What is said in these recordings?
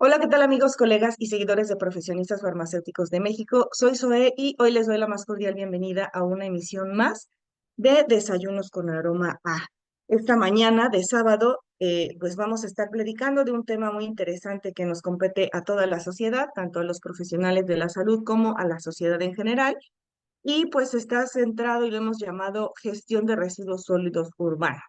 Hola, ¿qué tal amigos, colegas y seguidores de Profesionistas Farmacéuticos de México? Soy Zoe y hoy les doy la más cordial bienvenida a una emisión más de Desayunos con Aroma A. Esta mañana de sábado, pues vamos a estar platicando de un tema muy interesante que nos compete a toda la sociedad, tanto a los profesionales de la salud como a la sociedad en general, y pues está centrado y lo hemos llamado gestión de residuos sólidos urbanos.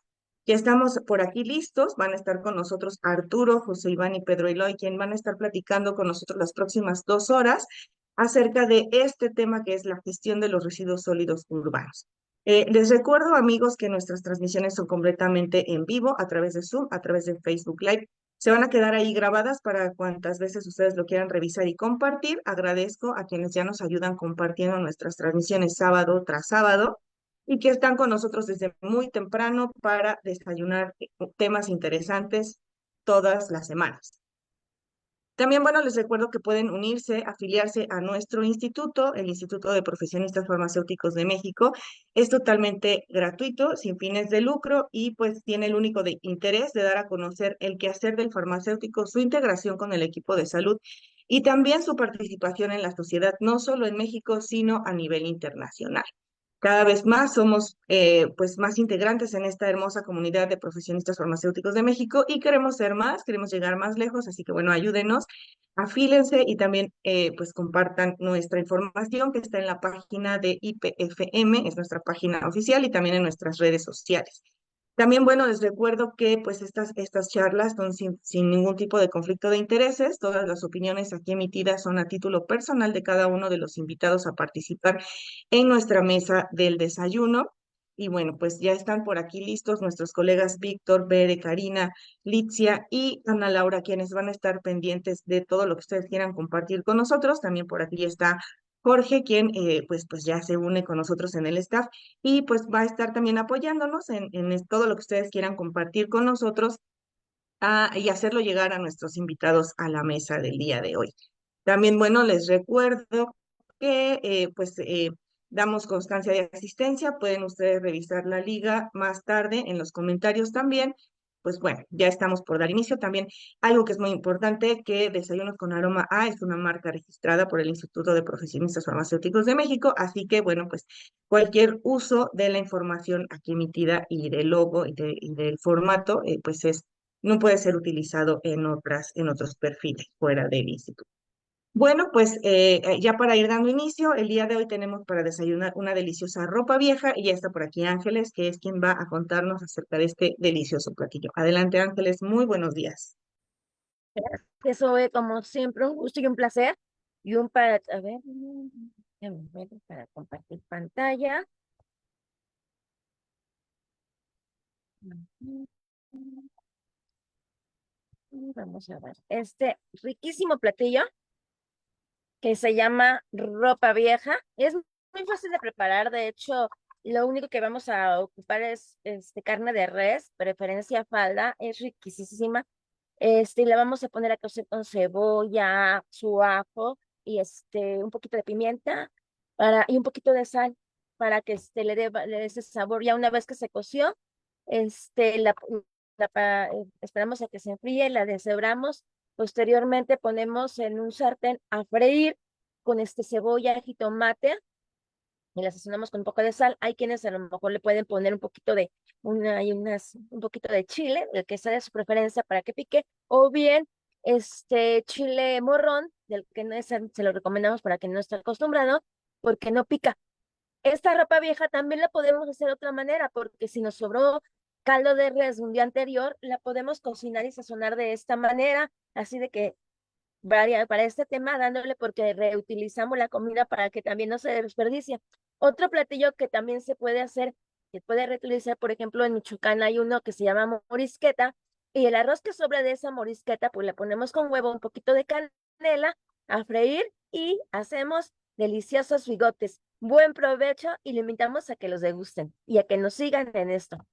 Ya estamos por aquí listos, van a estar con nosotros Arturo, José Iván y Pedro Eloy, quien van a estar platicando con nosotros las próximas 2 horas acerca de este tema que es la gestión de los residuos sólidos urbanos. Les recuerdo, amigos, que nuestras transmisiones son completamente en vivo a través de Zoom, a través de Facebook Live. Se van a quedar ahí grabadas para cuantas veces ustedes lo quieran revisar y compartir. Agradezco a quienes ya nos ayudan compartiendo nuestras transmisiones sábado tras sábado y que están con nosotros desde muy temprano para desayunar temas interesantes todas las semanas. También, bueno, les recuerdo que pueden unirse, afiliarse a nuestro instituto, el Instituto de Profesionistas Farmacéuticos de México. Es totalmente gratuito, sin fines de lucro y pues tiene el único interés de dar a conocer el quehacer del farmacéutico, su integración con el equipo de salud y también su participación en la sociedad, no solo en México, sino a nivel internacional. Cada vez más somos pues más integrantes en esta hermosa comunidad de profesionistas farmacéuticos de México y queremos ser más, queremos llegar más lejos, así que bueno, ayúdenos, afílense y también pues compartan nuestra información que está en la página de IPFM, es nuestra página oficial y también en nuestras redes sociales. También, bueno, les recuerdo que pues estas charlas son sin ningún tipo de conflicto de intereses. Todas las opiniones aquí emitidas son a título personal de cada uno de los invitados a participar en nuestra mesa del desayuno. Y bueno, pues ya están por aquí listos nuestros colegas Víctor, Bere, Karina, Litzia y Ana Laura, quienes van a estar pendientes de todo lo que ustedes quieran compartir con nosotros. También por aquí está Jorge, quien pues ya se une con nosotros en el staff y pues va a estar también apoyándonos en todo lo que ustedes quieran compartir con nosotros y hacerlo llegar a nuestros invitados a la mesa del día de hoy. También, bueno, les recuerdo que damos constancia de asistencia, pueden ustedes revisar la liga más tarde en los comentarios también. Pues bueno, ya estamos por dar inicio. También algo que es muy importante, que Desayunos con Aroma A es una marca registrada por el Instituto de Profesionistas Farmacéuticos de México, así que bueno, pues cualquier uso de la información aquí emitida y del logo y del formato, pues no puede ser utilizado en otros perfiles fuera del instituto. Bueno, pues ya para ir dando inicio, el día de hoy tenemos para desayunar una deliciosa ropa vieja y ya está por aquí Ángeles, que es quien va a contarnos acerca de este delicioso platillo. Adelante Ángeles, muy buenos días. Eso es como siempre un gusto y un placer. Y un para, a ver, déjame ver, para compartir pantalla. Vamos a ver. Este riquísimo platillo que se llama ropa vieja. Es muy fácil de preparar. De hecho, lo único que vamos a ocupar es carne de res, preferencia falda. Es riquísima. Le vamos a poner a cocer con cebolla, su ajo y un poquito de pimienta y un poquito de sal para que le dé ese sabor. Ya una vez que se coció, esperamos a que se enfríe, la deshebramos. Posteriormente ponemos en un sartén a freír con cebolla, jitomate y las sazonamos con un poco de sal. Hay quienes a lo mejor le pueden poner un poquito de un poquito de chile, el que sea de su preferencia para que pique, o bien chile morrón, del que no es, se lo recomendamos para quien no está acostumbrado, porque no pica. Esta ropa vieja también la podemos hacer de otra manera, porque si nos sobró caldo de res un día anterior, la podemos cocinar y sazonar de esta manera, así de que para este tema dándole porque reutilizamos la comida para que también no se desperdicie. Otro platillo que también se puede hacer, que puede reutilizar, por ejemplo, en Michoacán hay uno que se llama morisqueta, y el arroz que sobra de esa morisqueta, pues le ponemos con huevo, un poquito de canela a freír y hacemos deliciosos bigotes. Buen provecho y le invitamos a que los degusten y a que nos sigan en esto.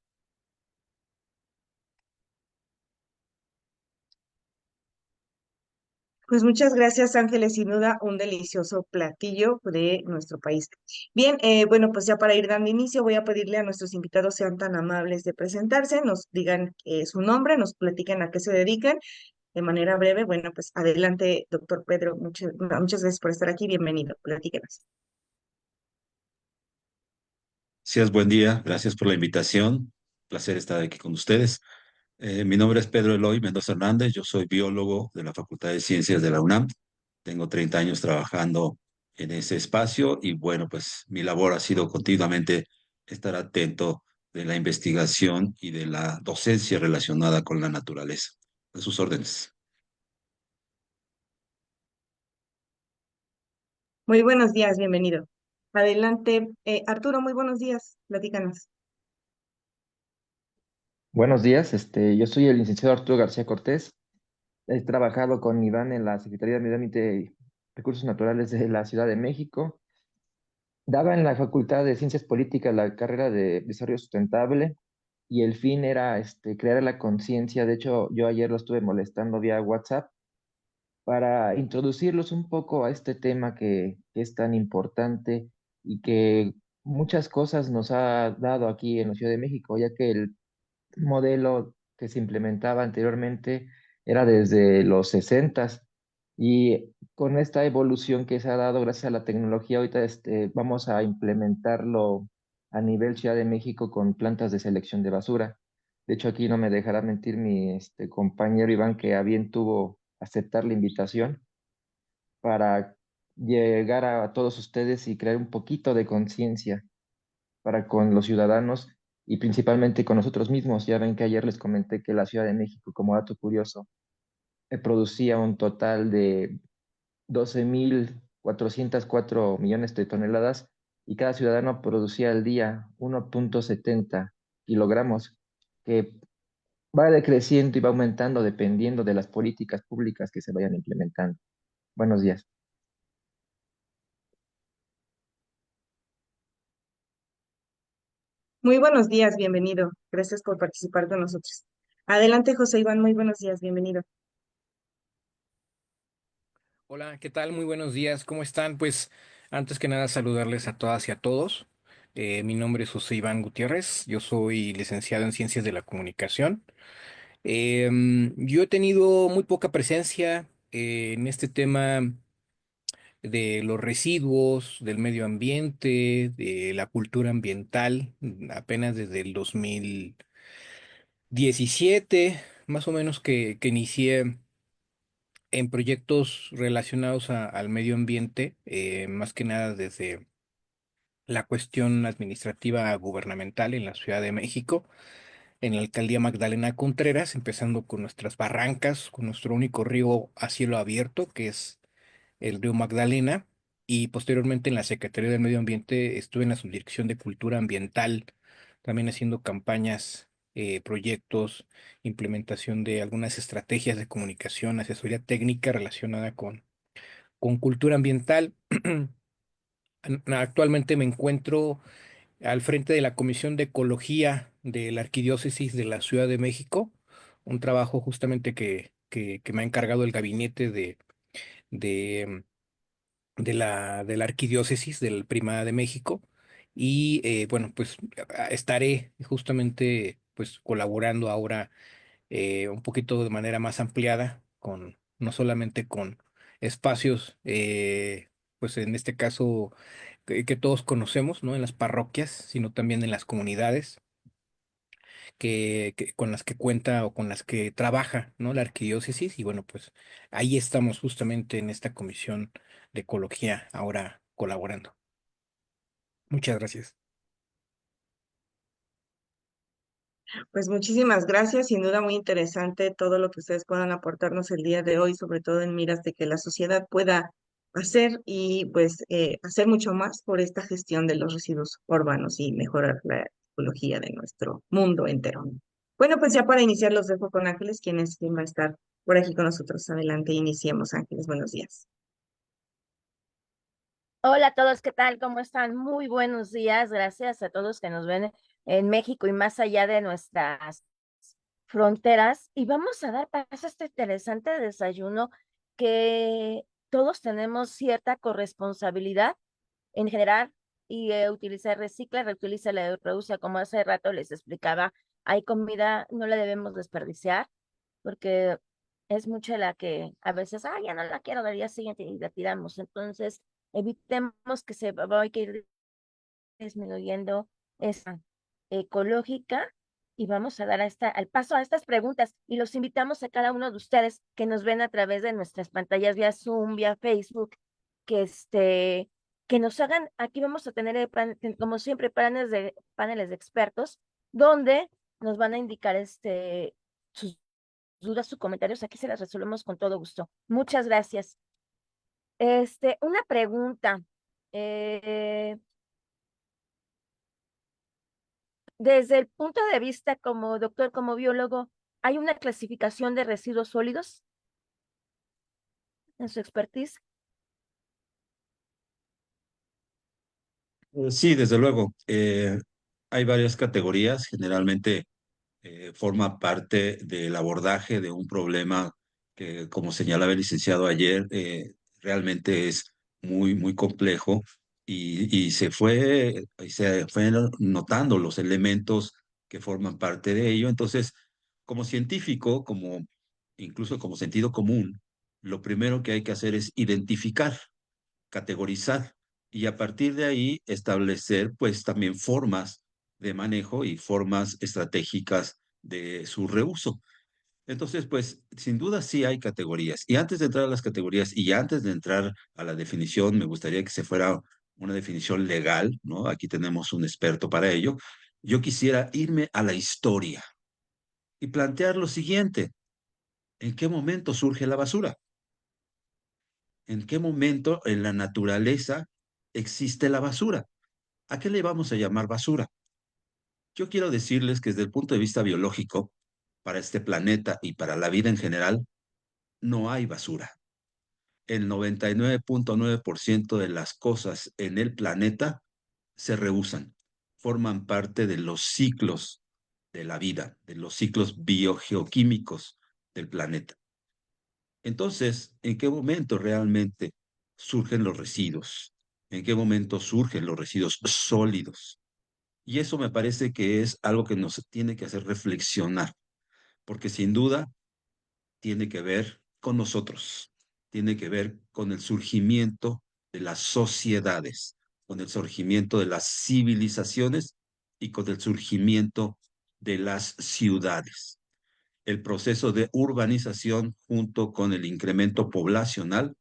Pues muchas gracias, Ángeles, sin duda un delicioso platillo de nuestro país. Bien, bueno, pues ya para ir dando inicio, voy a pedirle a nuestros invitados sean tan amables de presentarse, nos digan su nombre, nos platiquen a qué se dedican de manera breve. Bueno, pues adelante, doctor Pedro, muchas gracias por estar aquí, bienvenido, platíquenos. Gracias, buen día. Gracias por la invitación. Placer estar aquí con ustedes. Mi nombre es Pedro Eloy Mendoza Hernández. Yo soy biólogo de la Facultad de Ciencias de la UNAM. Tengo 30 años trabajando en ese espacio y bueno, pues mi labor ha sido continuamente estar atento de la investigación y de la docencia relacionada con la naturaleza. A sus órdenes. Muy buenos días, bienvenido. Adelante, Arturo, muy buenos días, platícanos. Buenos días, yo soy el licenciado Arturo García Cortés. He trabajado con Iván en la Secretaría de Medio Ambiente y Recursos Naturales de la Ciudad de México. Daba en la Facultad de Ciencias Políticas la carrera de Desarrollo Sustentable y el fin era crear la conciencia. De hecho, yo ayer lo estuve molestando vía WhatsApp para introducirlos un poco a este tema que es tan importante y que muchas cosas nos ha dado aquí en la Ciudad de México, ya que el modelo que se implementaba anteriormente era desde los 60 y con esta evolución que se ha dado gracias a la tecnología, ahorita vamos a implementarlo a nivel Ciudad de México con plantas de selección de basura. De hecho, aquí no me dejará mentir mi compañero Iván, que a bien tuvo aceptar la invitación para llegar a todos ustedes y crear un poquito de conciencia para con los ciudadanos y principalmente con nosotros mismos. Ya ven que ayer les comenté que la Ciudad de México, como dato curioso, producía un total de 12.404 millones de toneladas y cada ciudadano producía al día 1,70 kilogramos, que va decreciendo y va aumentando dependiendo de las políticas públicas que se vayan implementando. Buenos días. Muy buenos días, bienvenido. Gracias por participar con nosotros. Adelante, José Iván, muy buenos días, bienvenido. Hola, ¿qué tal? Muy buenos días, ¿cómo están? Pues antes que nada saludarles a todas y a todos. Mi nombre es José Iván Gutiérrez, yo soy licenciado en Ciencias de la Comunicación. Yo he tenido muy poca presencia en este tema de los residuos, del medio ambiente, de la cultura ambiental, apenas desde el 2017, más o menos que inicié en proyectos relacionados al medio ambiente, más que nada desde la cuestión administrativa gubernamental en la Ciudad de México, en la alcaldía Magdalena Contreras, empezando con nuestras barrancas, con nuestro único río a cielo abierto, que es el río Magdalena, y posteriormente en la Secretaría del Medio Ambiente estuve en la Subdirección de Cultura Ambiental, también haciendo campañas, proyectos, implementación de algunas estrategias de comunicación, asesoría técnica relacionada con cultura ambiental. Actualmente me encuentro al frente de la Comisión de Ecología de la Arquidiócesis de la Ciudad de México, un trabajo justamente que me ha encargado el gabinete de, de la Arquidiócesis del Primada de México. Y bueno, pues estaré justamente pues colaborando ahora un poquito de manera más ampliada, con no solamente con espacios, pues en este caso que todos conocemos, ¿no? En las parroquias, sino también en las comunidades con las que cuenta o con las que trabaja, ¿no? La arquidiócesis. Y bueno, pues ahí estamos justamente en esta comisión de ecología ahora colaborando. Muchas gracias. Pues muchísimas gracias, sin duda muy interesante todo lo que ustedes puedan aportarnos el día de hoy, sobre todo en miras de que la sociedad pueda hacer y pues hacer mucho más por esta gestión de los residuos urbanos y mejorar la ecología de nuestro mundo entero. Bueno, pues ya para iniciar los dejo con Ángeles, quien va a estar por aquí con nosotros. Adelante, iniciemos, Ángeles, buenos días. Hola a todos, ¿qué tal? ¿Cómo están? Muy buenos días. Gracias a todos que nos ven en México y más allá de nuestras fronteras. Y vamos a dar paso a este interesante desayuno que todos tenemos cierta corresponsabilidad en general y utilizar, recicla, reutiliza, la reduce, como hace rato les explicaba, hay comida, no la debemos desperdiciar porque es mucha la que a veces, ya no la quiero del día siguiente y la tiramos. Entonces, evitemos que se vaya a ir disminuyendo esa ecológica y vamos a dar al paso a estas preguntas y los invitamos a cada uno de ustedes que nos ven a través de nuestras pantallas vía Zoom, vía Facebook, que que nos hagan, aquí vamos a tener como siempre paneles de expertos donde nos van a indicar sus dudas, sus comentarios, aquí se las resolvemos con todo gusto. Muchas gracias. Una pregunta. Eh, Desde el punto de vista como doctor, como biólogo, ¿hay una clasificación de residuos sólidos en su expertise? Sí, desde luego. Hay varias categorías. Generalmente forma parte del abordaje de un problema que, como señalaba el licenciado ayer, realmente es muy complejo y se fue notando los elementos que forman parte de ello. Entonces, como científico, incluso como sentido común, lo primero que hay que hacer es identificar, categorizar y a partir de ahí establecer pues también formas de manejo y formas estratégicas de su reuso. Entonces, pues sin duda sí hay categorías. Y antes de entrar a las categorías y antes de entrar a la definición, me gustaría que se fuera una definición legal, ¿no? Aquí tenemos un experto para ello. Yo quisiera irme a la historia y plantear lo siguiente. ¿En qué momento surge la basura? ¿En qué momento en la naturaleza existe la basura? ¿A qué le vamos a llamar basura? Yo quiero decirles que desde el punto de vista biológico, para este planeta y para la vida en general, no hay basura. El 99.9% de las cosas en el planeta se reusan, forman parte de los ciclos de la vida, de los ciclos biogeoquímicos del planeta. Entonces, ¿en qué momento realmente surgen los residuos? ¿En qué momento surgen los residuos sólidos? Y eso me parece que es algo que nos tiene que hacer reflexionar, porque sin duda tiene que ver con nosotros, tiene que ver con el surgimiento de las sociedades, con el surgimiento de las civilizaciones y con el surgimiento de las ciudades. El proceso de urbanización junto con el incremento poblacional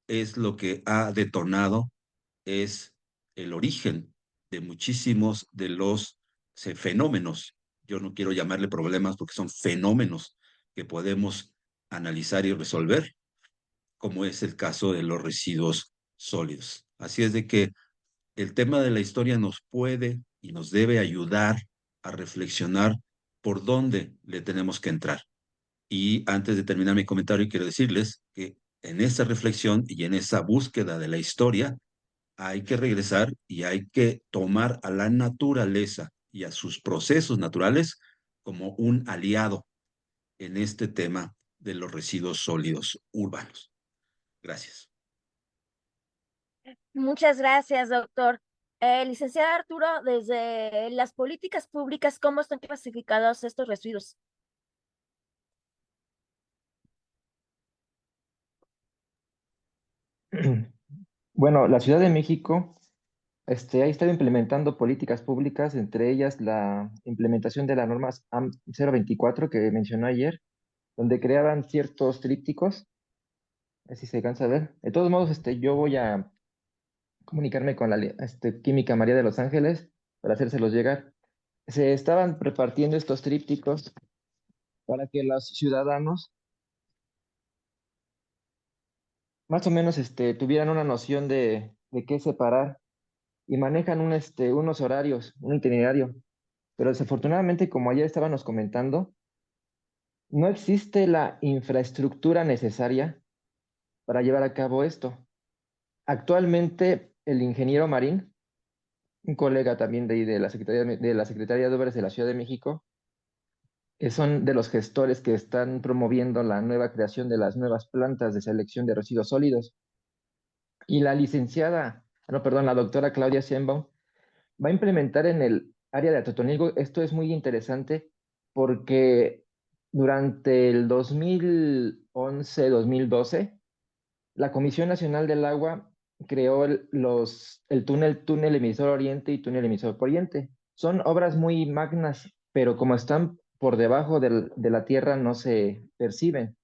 es lo que ha detonado, es el origen de muchísimos de los fenómenos. Yo no quiero llamarle problemas porque son fenómenos que podemos analizar y resolver, como es el caso de los residuos sólidos. Así es de que el tema de la historia nos puede y nos debe ayudar a reflexionar por dónde le tenemos que entrar. Y antes de terminar mi comentario, quiero decirles que en esa reflexión y en esa búsqueda de la historia, hay que regresar y hay que tomar a la naturaleza y a sus procesos naturales como un aliado en este tema de los residuos sólidos urbanos. Gracias. Muchas gracias, doctor. Licenciado Arturo, desde las políticas públicas, ¿cómo están clasificados estos residuos? Bueno, la Ciudad de México ha estado implementando políticas públicas, entre ellas la implementación de la norma AM 024 que mencionó ayer, donde creaban ciertos trípticos, así se cansa de ver. De todos modos, yo voy a comunicarme con la Química María de Los Ángeles para hacérselos llegar. Se estaban repartiendo estos trípticos para que los ciudadanos más o menos tuvieran una noción de qué separar y manejan unos horarios, un itinerario. Pero desafortunadamente, como ayer estábamos comentando, no existe la infraestructura necesaria para llevar a cabo esto. Actualmente, el ingeniero Marín, un colega también de ahí de la Secretaría de Obras de la Ciudad de México, son de los gestores que están promoviendo la nueva creación de las nuevas plantas de selección de residuos sólidos. Y la doctora Claudia Sheinbaum va a implementar en el área de Atotonilco. Esto es muy interesante porque Durante el 2011-2012, la Comisión Nacional del Agua creó el túnel emisor Oriente y túnel emisor Poniente. Son obras muy magnas, pero como están por debajo de la tierra no se perciben.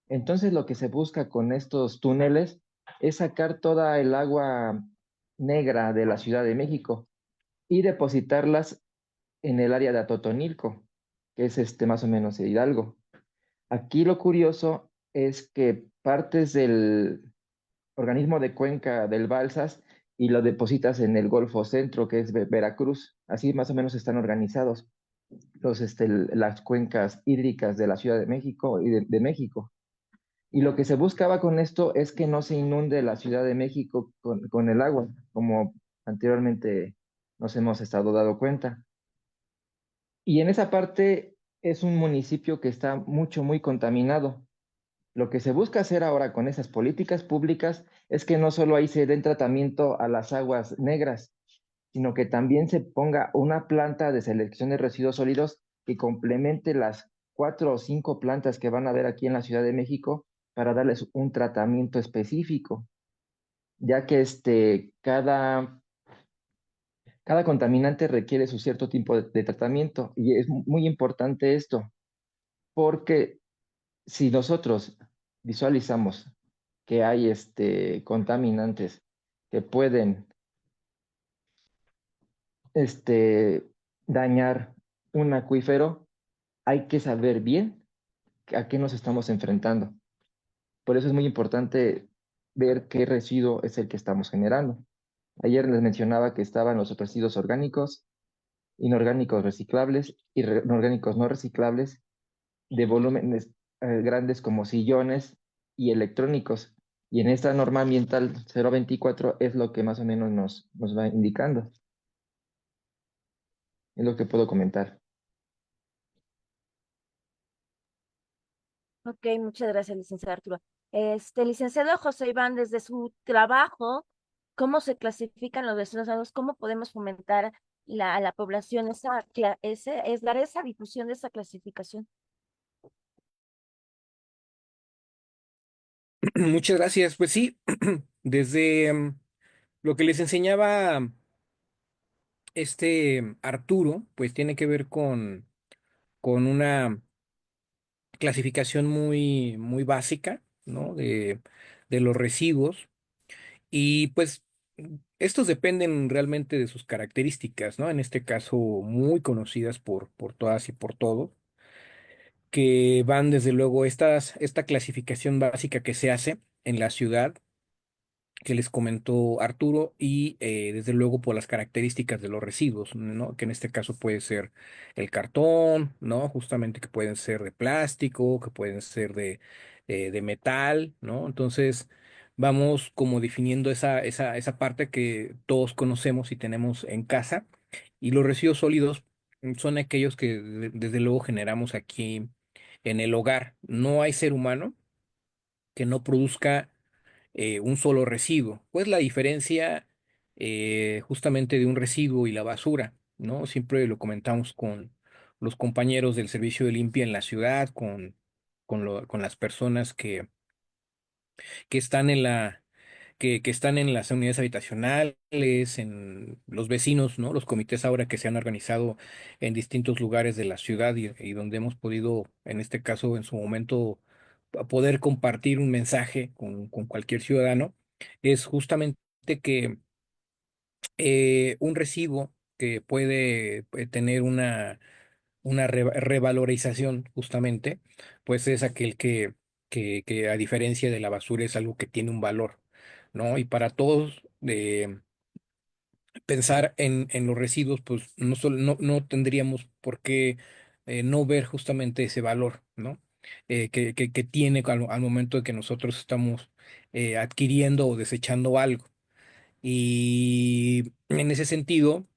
Entonces lo que se busca con estos túneles es sacar toda el agua negra de la Ciudad de México y depositarlas en el área de Atotonilco, que es más o menos Hidalgo. Aquí lo curioso es que partes del organismo de cuenca del Balsas y lo depositas en el Golfo Centro, que es Veracruz. Así más o menos están organizados las cuencas hídricas de la Ciudad de México y de México. Y lo que se buscaba con esto es que no se inunde la Ciudad de México con el agua, como anteriormente nos hemos estado dando cuenta. Y en esa parte es un municipio que está muy contaminado. Lo que se busca hacer ahora con esas políticas públicas es que no solo ahí se den tratamiento a las aguas negras, sino que también se ponga una planta de selección de residuos sólidos que complemente las 4 o 5 plantas que van a haber aquí en la Ciudad de México para darles un tratamiento específico, ya que cada contaminante requiere su cierto tipo de tratamiento y es muy importante esto, porque si nosotros visualizamos que hay contaminantes que pueden dañar un acuífero, hay que saber bien a qué nos estamos enfrentando. Por eso es muy importante ver qué residuo es el que estamos generando. Ayer les mencionaba que estaban los residuos orgánicos, inorgánicos reciclables y inorgánicos no reciclables de volúmenes grandes como sillones y electrónicos. Y en esta norma ambiental 024 es lo que más o menos nos va indicando. Es lo que puedo comentar. Ok, muchas gracias, licenciado Arturo. Licenciado José Iván, desde su trabajo, ¿cómo se clasifican los vecinos sanos? ¿Cómo podemos fomentar a la población es dar esa difusión de esa clasificación? Muchas gracias. Pues sí, desde lo que les enseñaba Arturo, pues tiene que ver con una clasificación muy básica, ¿no? De los residuos. Y pues estos dependen realmente de sus características, ¿no? En este caso, muy conocidas por todas y por todos, que van desde luego esta clasificación básica que se hace en la ciudad que les comentó Arturo y desde luego por las características de los residuos, ¿no? Que en este caso puede ser el cartón, ¿no? Justamente que pueden ser de plástico, que pueden ser de metal, ¿no? Entonces vamos como definiendo esa parte que todos conocemos y tenemos en casa y los residuos sólidos son aquellos que desde luego generamos aquí en el hogar. No hay ser humano que no produzca un solo residuo. Pues la diferencia justamente de un residuo y la basura, ¿no? Siempre lo comentamos con los compañeros del servicio de limpia en la ciudad, con las personas que están que están en las unidades habitacionales, en los vecinos, ¿no? Los comités ahora que se han organizado en distintos lugares de la ciudad y donde hemos podido, en este caso, en su momento, poder compartir un mensaje con cualquier ciudadano, es justamente que un recibo que puede tener una revalorización justamente, pues es aquel que a diferencia de la basura es algo que tiene un valor, ¿no? Y para todos pensar en los residuos, pues no tendríamos por qué no ver justamente ese valor, ¿no? Que tiene al momento de que nosotros estamos adquiriendo o desechando algo. Y en ese sentido,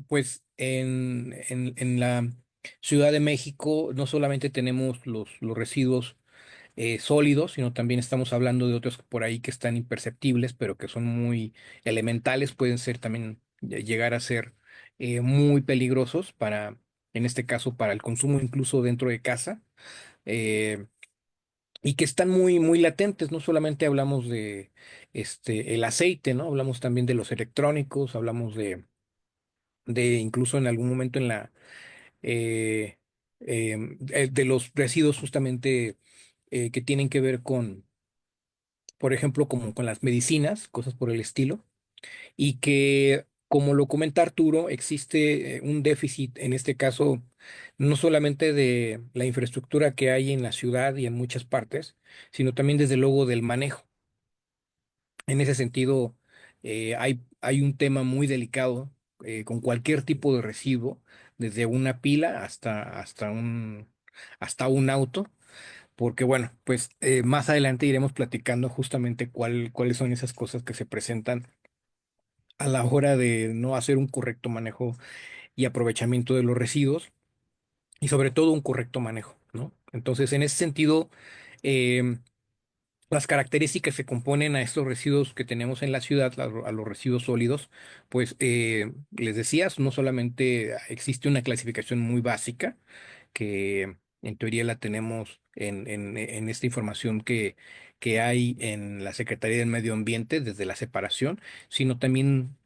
pues en la Ciudad de México no solamente tenemos los residuos sólidos, sino también estamos hablando de otros por ahí que están imperceptibles, pero que son muy elementales, pueden ser también llegar a ser muy peligrosos en este caso para el consumo incluso dentro de casa, eh, y que están muy, muy latentes. No solamente hablamos de el aceite, ¿no? Hablamos también de los electrónicos, hablamos de incluso en algún momento en la eh, de los residuos justamente que tienen que ver con, por ejemplo, como con las medicinas, cosas por el estilo, y que, como lo comenta Arturo, existe un déficit, en este caso, no solamente de la infraestructura que hay en la ciudad y en muchas partes, sino también desde luego del manejo. En ese sentido, hay un tema muy delicado con cualquier tipo de residuo, desde una pila hasta un auto, porque bueno, pues más adelante iremos platicando justamente cuáles son esas cosas que se presentan a la hora de no hacer un correcto manejo y aprovechamiento de los residuos y sobre todo un correcto manejo, ¿no? Entonces, en ese sentido, em, las características que componen a estos residuos que tenemos en la ciudad, a los residuos sólidos, pues les decías, no solamente existe una clasificación muy básica, que en teoría la tenemos en esta información que hay en la Secretaría del Medio Ambiente desde la separación, sino también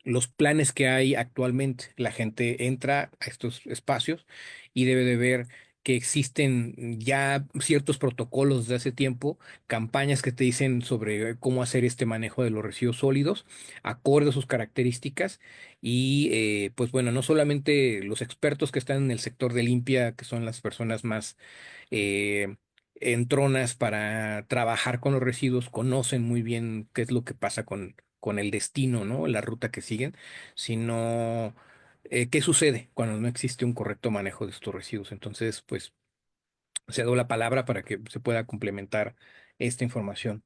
los planes que hay actualmente. La gente entra a estos espacios y debe de ver que existen ya ciertos protocolos de hace tiempo, campañas que te dicen sobre cómo hacer este manejo de los residuos sólidos, acorde a sus características y pues bueno, no solamente los expertos que están en el sector de limpia, que son las personas más eh, entronas para trabajar con los residuos, conocen muy bien qué es lo que pasa con el destino, ¿no? La ruta que siguen, sino qué sucede cuando no existe un correcto manejo de estos residuos. Entonces, pues cedo la palabra para que se pueda complementar esta información.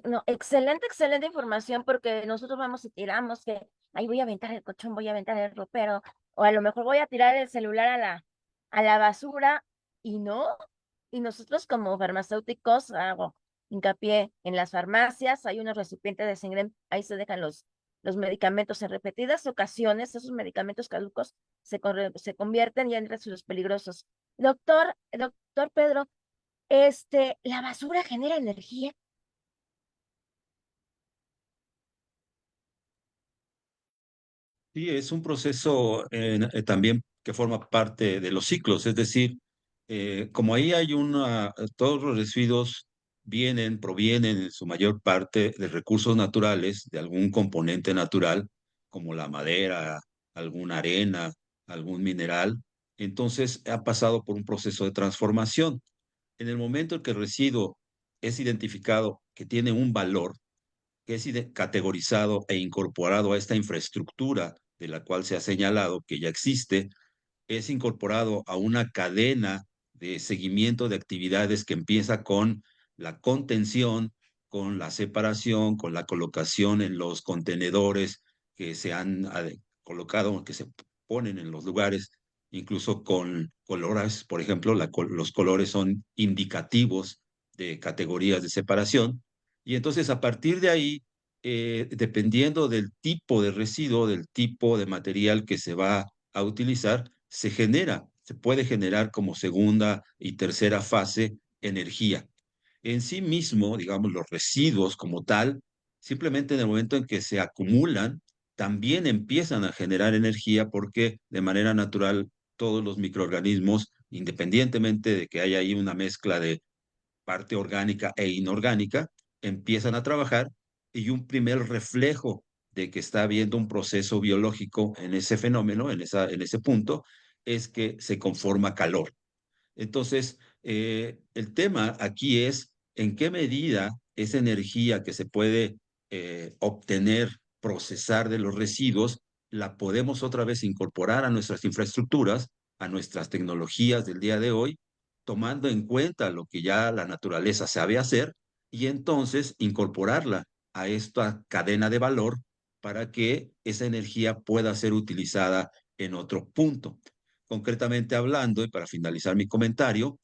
No, excelente, excelente información porque nosotros vamos y tiramos que ahí voy a aventar el colchón, voy a aventar el ropero, o a lo mejor voy a tirar el celular a la basura y no. Y nosotros como farmacéuticos hago hincapié en las farmacias, hay unos recipientes de sangre, ahí se dejan los medicamentos en repetidas ocasiones, esos medicamentos caducos se convierten ya en residuos peligrosos. Doctor Pedro, ¿la basura genera energía? Sí, es un proceso también que forma parte de los ciclos, es decir, como ahí hay todos los residuos provienen en su mayor parte de recursos naturales, de algún componente natural, como la madera, alguna arena, algún mineral, entonces ha pasado por un proceso de transformación. En el momento en que el residuo es identificado que tiene un valor, que es categorizado e incorporado a esta infraestructura de la cual se ha señalado que ya existe, es incorporado a una cadena de seguimiento de actividades que empieza con la contención, con la separación, con la colocación en los contenedores que se han colocado, que se ponen en los lugares, incluso con colores, por ejemplo, los colores son indicativos de categorías de separación. Y entonces a partir de ahí, dependiendo del tipo de residuo, del tipo de material que se va a utilizar, se puede generar como segunda y tercera fase energía. En sí mismo, digamos, los residuos como tal, simplemente en el momento en que se acumulan, también empiezan a generar energía porque de manera natural todos los microorganismos, independientemente de que haya ahí una mezcla de parte orgánica e inorgánica, empiezan a trabajar y un primer reflejo de que está habiendo un proceso biológico en ese fenómeno, en ese punto, es que se conforma calor. Entonces, el tema aquí es en qué medida esa energía que se puede obtener, procesar de los residuos, la podemos otra vez incorporar a nuestras infraestructuras, a nuestras tecnologías del día de hoy, tomando en cuenta lo que ya la naturaleza sabe hacer y entonces incorporarla a esta cadena de valor para que esa energía pueda ser utilizada en otro punto. Concretamente hablando, y para finalizar mi comentario,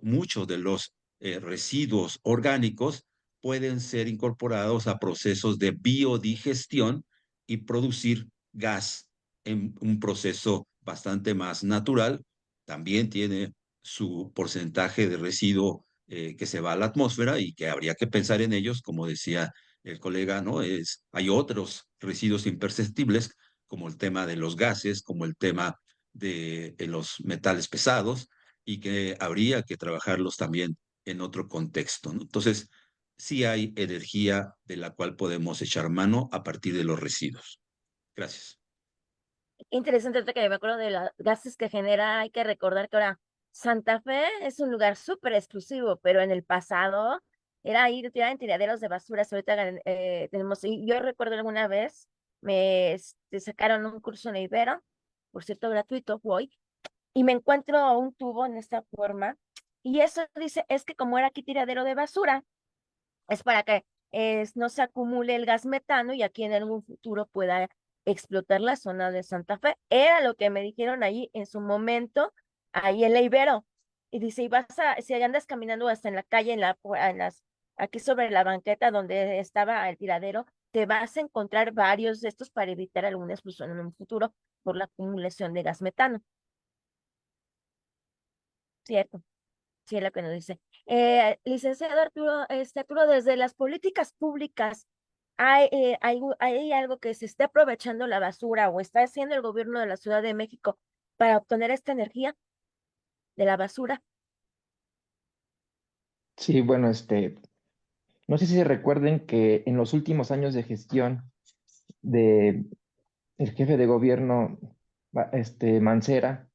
muchos de los residuos orgánicos pueden ser incorporados a procesos de biodigestión y producir gas en un proceso bastante más natural. También tiene su porcentaje de residuo que se va a la atmósfera y que habría que pensar en ellos, como decía el colega, ¿no? Hay otros residuos imperceptibles, como el tema de los gases, como el tema de los metales pesados, y que habría que trabajarlos también en otro contexto, ¿no? Entonces, sí hay energía de la cual podemos echar mano a partir de los residuos. Gracias. Interesante ahorita que me acuerdo de los gases que genera. Hay que recordar que ahora Santa Fe es un lugar súper exclusivo, pero en el pasado era ir tirar en tiraderos de basuras. Ahorita tenemos, y yo recuerdo alguna vez me sacaron un curso en Ibero, por cierto, gratuito, voy, y me encuentro un tubo en esta forma, y eso dice, es que como era aquí tiradero de basura, es para que no se acumule el gas metano y aquí en algún futuro pueda explotar la zona de Santa Fe. Era lo que me dijeron ahí en su momento, ahí en la Ibero. Y dice, si andas caminando hasta en la calle, aquí sobre la banqueta donde estaba el tiradero, te vas a encontrar varios de estos para evitar alguna explosión en un futuro por la acumulación de gas metano. Cierto. Sí, es lo que nos dice. Licenciado Arturo, Arturo, desde las políticas públicas, ¿hay algo que se esté aprovechando la basura o está haciendo el gobierno de la Ciudad de México para obtener esta energía de la basura? Sí, bueno, no sé si se recuerden que en los últimos años de gestión de el jefe de gobierno, Mancera,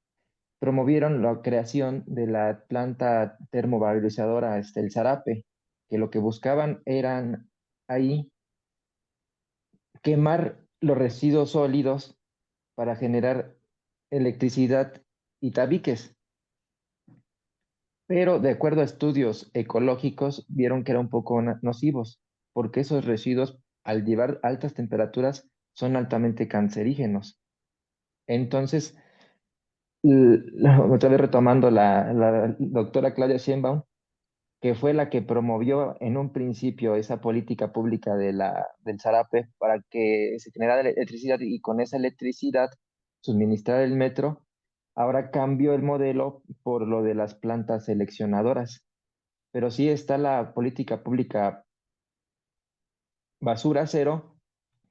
promovieron la creación de la planta termovalorizadora, el Zarape, que lo que buscaban eran ahí quemar los residuos sólidos para generar electricidad y tabiques. Pero de acuerdo a estudios ecológicos, vieron que eran un poco nocivos, porque esos residuos, al llevar altas temperaturas, son altamente cancerígenos. Entonces, otra vez retomando la doctora Claudia Sheinbaum, que fue la que promovió en un principio esa política pública del Zarape para que se generara electricidad y con esa electricidad suministrar el metro, ahora cambió el modelo por lo de las plantas seleccionadoras. Pero sí está la política pública basura cero,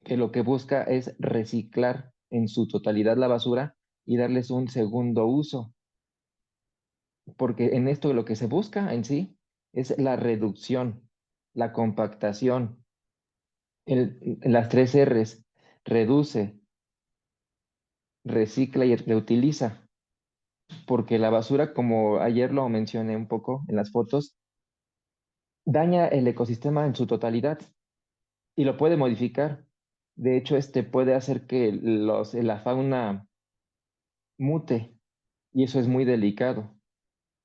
que lo que busca es reciclar en su totalidad la basura y darles un segundo uso, porque en esto lo que se busca en sí es la reducción, la compactación, las tres R's: reduce, recicla y reutiliza, porque la basura, como ayer lo mencioné un poco en las fotos, daña el ecosistema en su totalidad y lo puede modificar. De hecho, puede hacer que la fauna mute y eso es muy delicado,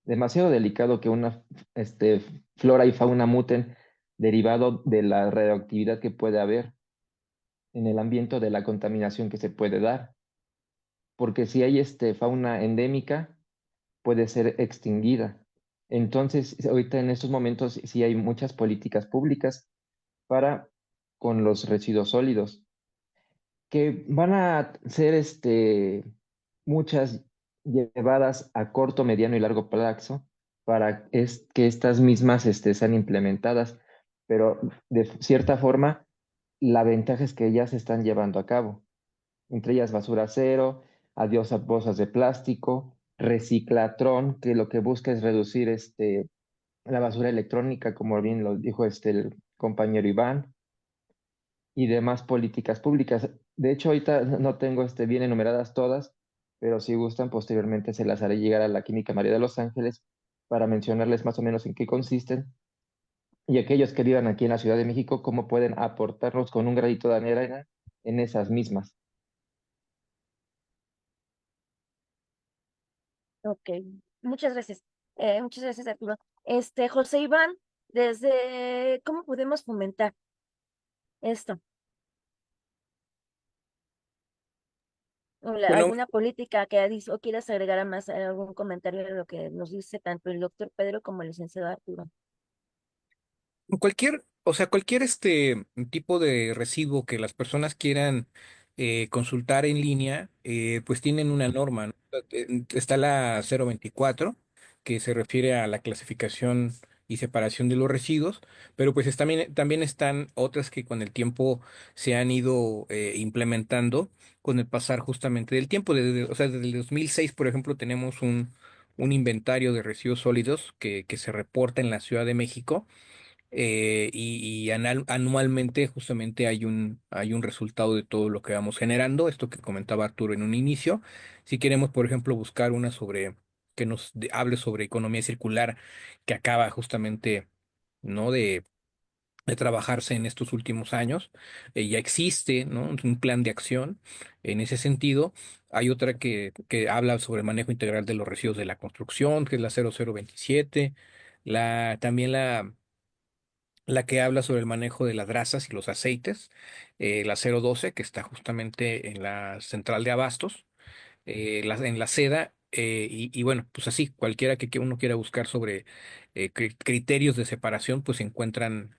demasiado delicado que una flora y fauna muten derivado de la radioactividad que puede haber en el ambiente, de la contaminación que se puede dar, porque si hay fauna endémica puede ser extinguida. Entonces, ahorita en estos momentos sí hay muchas políticas públicas para con los residuos sólidos, que van a ser muchas llevadas a corto, mediano y largo plazo para que estas mismas sean implementadas, pero de cierta forma la ventaja es que ya se están llevando a cabo, entre ellas basura cero, adiós a bolsas de plástico, reciclatrón, que lo que busca es reducir la basura electrónica, como bien lo dijo el compañero Iván, y demás políticas públicas. De hecho, ahorita no tengo bien enumeradas todas, pero si gustan, posteriormente se las haré llegar a la Química María de Los Ángeles para mencionarles más o menos en qué consisten y aquellos que vivan aquí en la Ciudad de México, cómo pueden aportarnos con un granito de arena en esas mismas. Ok, muchas gracias. Muchas gracias, Arturo. José Iván, ¿cómo podemos fomentar esto? Bueno, ¿Alguna política que o quieras agregar a más algún comentario de lo que nos dice tanto el doctor Pedro como el licenciado Arturo? cualquier O sea, cualquier tipo de recibo que las personas quieran consultar en línea, pues tienen una norma, ¿no? Está la 024, que se refiere a la clasificación y separación de los residuos, pero pues también están otras que con el tiempo se han ido implementando con el pasar justamente del tiempo. O sea, desde el 2006, por ejemplo, tenemos un inventario de residuos sólidos que se reporta en la Ciudad de México, y anualmente justamente hay un resultado de todo lo que vamos generando, esto que comentaba Arturo en un inicio. Si queremos, por ejemplo, buscar una que nos hable sobre economía circular, que acaba justamente, ¿no? de trabajarse en estos últimos años, ya existe, ¿no? Un plan de acción en ese sentido. Hay otra que habla sobre el manejo integral de los residuos de la construcción, que es la 0027. También la que habla sobre el manejo de las grasas y los aceites, la 012, que está justamente en la central de abastos, en la seda, y bueno, pues así, cualquiera que uno quiera buscar sobre criterios de separación, pues encuentran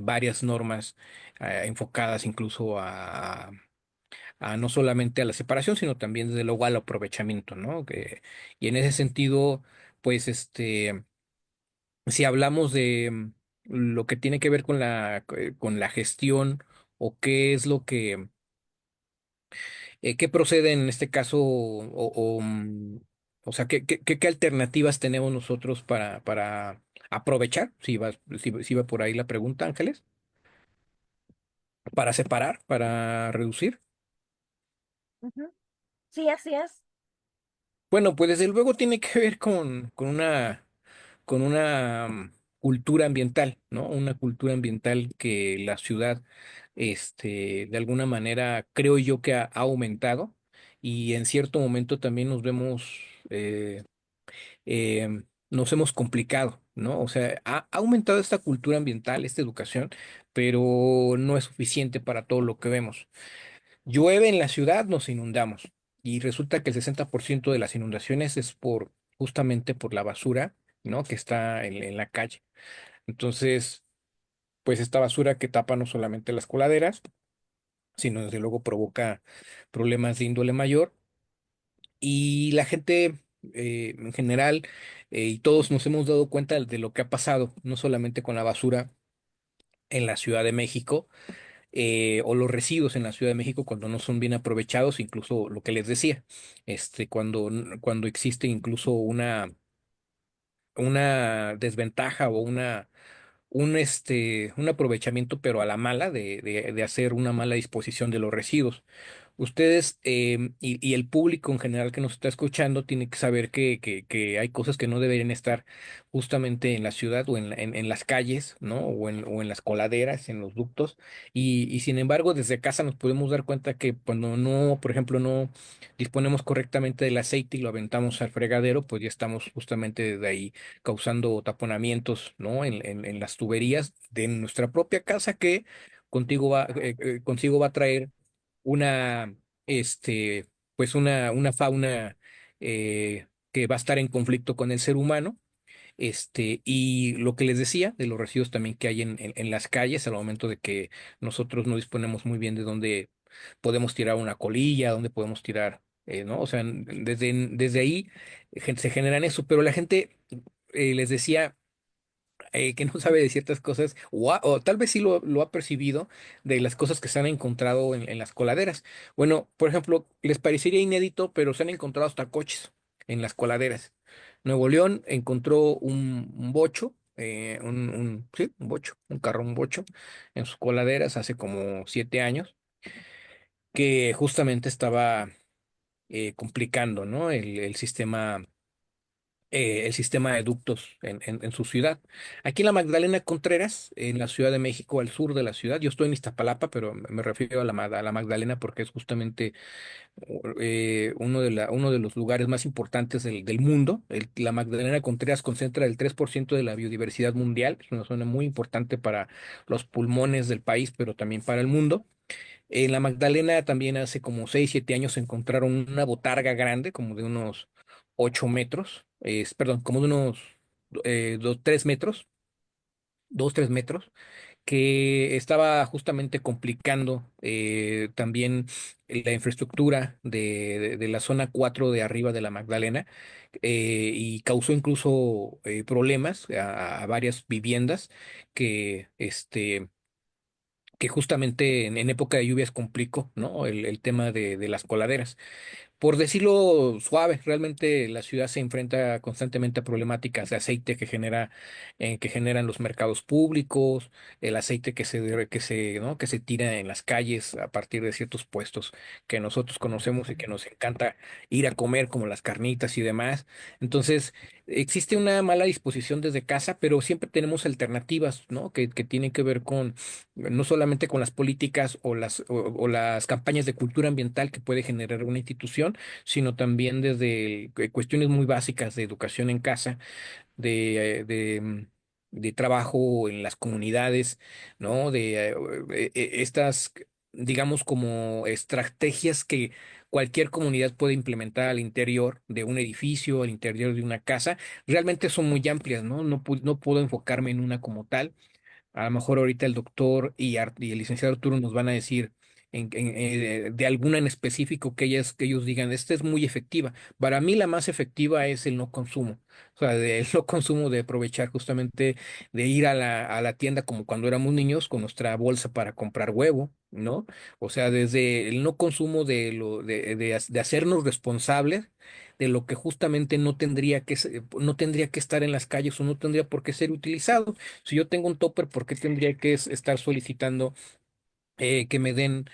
varias normas enfocadas incluso a no solamente a la separación, sino también desde luego al aprovechamiento, ¿no? Y en ese sentido, pues si hablamos de lo que tiene que ver con la gestión, o qué es lo qué procede en este caso, o sea, qué alternativas tenemos nosotros para aprovechar, si va por ahí la pregunta, Ángeles, para separar, para reducir. Ujú. Sí, así es. Bueno, pues desde luego tiene que ver con una cultura ambiental, ¿no? Una cultura ambiental que la ciudad, de alguna manera, creo yo que ha aumentado, y en cierto momento también nos hemos complicado, ¿no? O sea, ha aumentado esta cultura ambiental, esta educación, pero no es suficiente para todo lo que vemos. Llueve en la ciudad, nos inundamos. Y resulta que el 60% de las inundaciones es justamente por la basura, ¿no? Que está en la calle. Entonces, pues esta basura que tapa no solamente las coladeras, sino desde luego provoca problemas de índole mayor. Y la gente, en general, y todos nos hemos dado cuenta de lo que ha pasado, no solamente con la basura en la Ciudad de México, o los residuos en la Ciudad de México cuando no son bien aprovechados, incluso lo que les decía, cuando existe incluso una desventaja, o un aprovechamiento, pero a la mala, de hacer una mala disposición de los residuos. Ustedes, y el público en general que nos está escuchando, tiene que saber que hay cosas que no deberían estar justamente en la ciudad, o en las calles, ¿no? O en las coladeras, en los ductos. Y sin embargo, desde casa nos podemos dar cuenta que cuando no, por ejemplo, no disponemos correctamente del aceite y lo aventamos al fregadero, pues ya estamos justamente desde ahí causando taponamientos, ¿no? En las tuberías de nuestra propia casa, que consigo va a traer una, este, pues una fauna que va a estar en conflicto con el ser humano. Y lo que les decía de los residuos también que hay en las calles, al momento de que nosotros no disponemos muy bien de dónde podemos tirar una colilla, dónde podemos tirar, ¿no? O sea, desde ahí se generan eso, pero la gente, les decía, que no sabe de ciertas cosas, o tal vez sí lo ha percibido, de las cosas que se han encontrado en las coladeras. Bueno, por ejemplo, les parecería inédito, pero se han encontrado hasta coches en las coladeras. Nuevo León encontró un bocho, sí, un bocho, un bocho, en sus coladeras hace como 7 años, que justamente estaba complicando, ¿no? El sistema de ductos en su ciudad. Aquí en la Magdalena Contreras, en la Ciudad de México, al sur de la ciudad, yo estoy en Iztapalapa, pero me refiero a la Magdalena porque es justamente uno de los lugares más importantes del mundo. La Magdalena Contreras concentra el 3% de la biodiversidad mundial, es una zona muy importante para los pulmones del país, pero también para el mundo. En la Magdalena también hace como 6 7 años encontraron una botarga grande, como de unos 8 metros, perdón, como de unos 3 metros, 2, 3 metros, que estaba justamente complicando también la infraestructura de la zona 4 de arriba de la Magdalena, y causó incluso problemas a varias viviendas que, que justamente en época de lluvias complicó, ¿no? El tema de las coladeras. Por decirlo suave, realmente la ciudad se enfrenta constantemente a problemáticas de aceite que generan los mercados públicos, el aceite ¿no? que se tira en las calles a partir de ciertos puestos que nosotros conocemos y que nos encanta ir a comer, como las carnitas y demás. Entonces, existe una mala disposición desde casa, pero siempre tenemos alternativas, ¿no? Que tienen que ver con no solamente con las políticas o las campañas de cultura ambiental que puede generar una institución, sino también desde cuestiones muy básicas de educación en casa, de trabajo en las comunidades, ¿no? Estas, digamos, como estrategias que cualquier comunidad puede implementar al interior de un edificio, al interior de una casa, realmente son muy amplias, ¿no? No puedo enfocarme en una como tal. A lo mejor ahorita el doctor y el licenciado Arturo nos van a decir de alguna en específico que ellos digan, esta es muy efectiva. Para mí la más efectiva es el no consumo. O sea, el no consumo de aprovechar justamente de ir a a la tienda como cuando éramos niños con nuestra bolsa para comprar huevo, ¿no? O sea, desde el no consumo de hacernos responsables de lo que justamente no tendría que estar en las calles o no tendría por qué ser utilizado. Si yo tengo un topper, ¿por qué tendría que estar solicitando que me den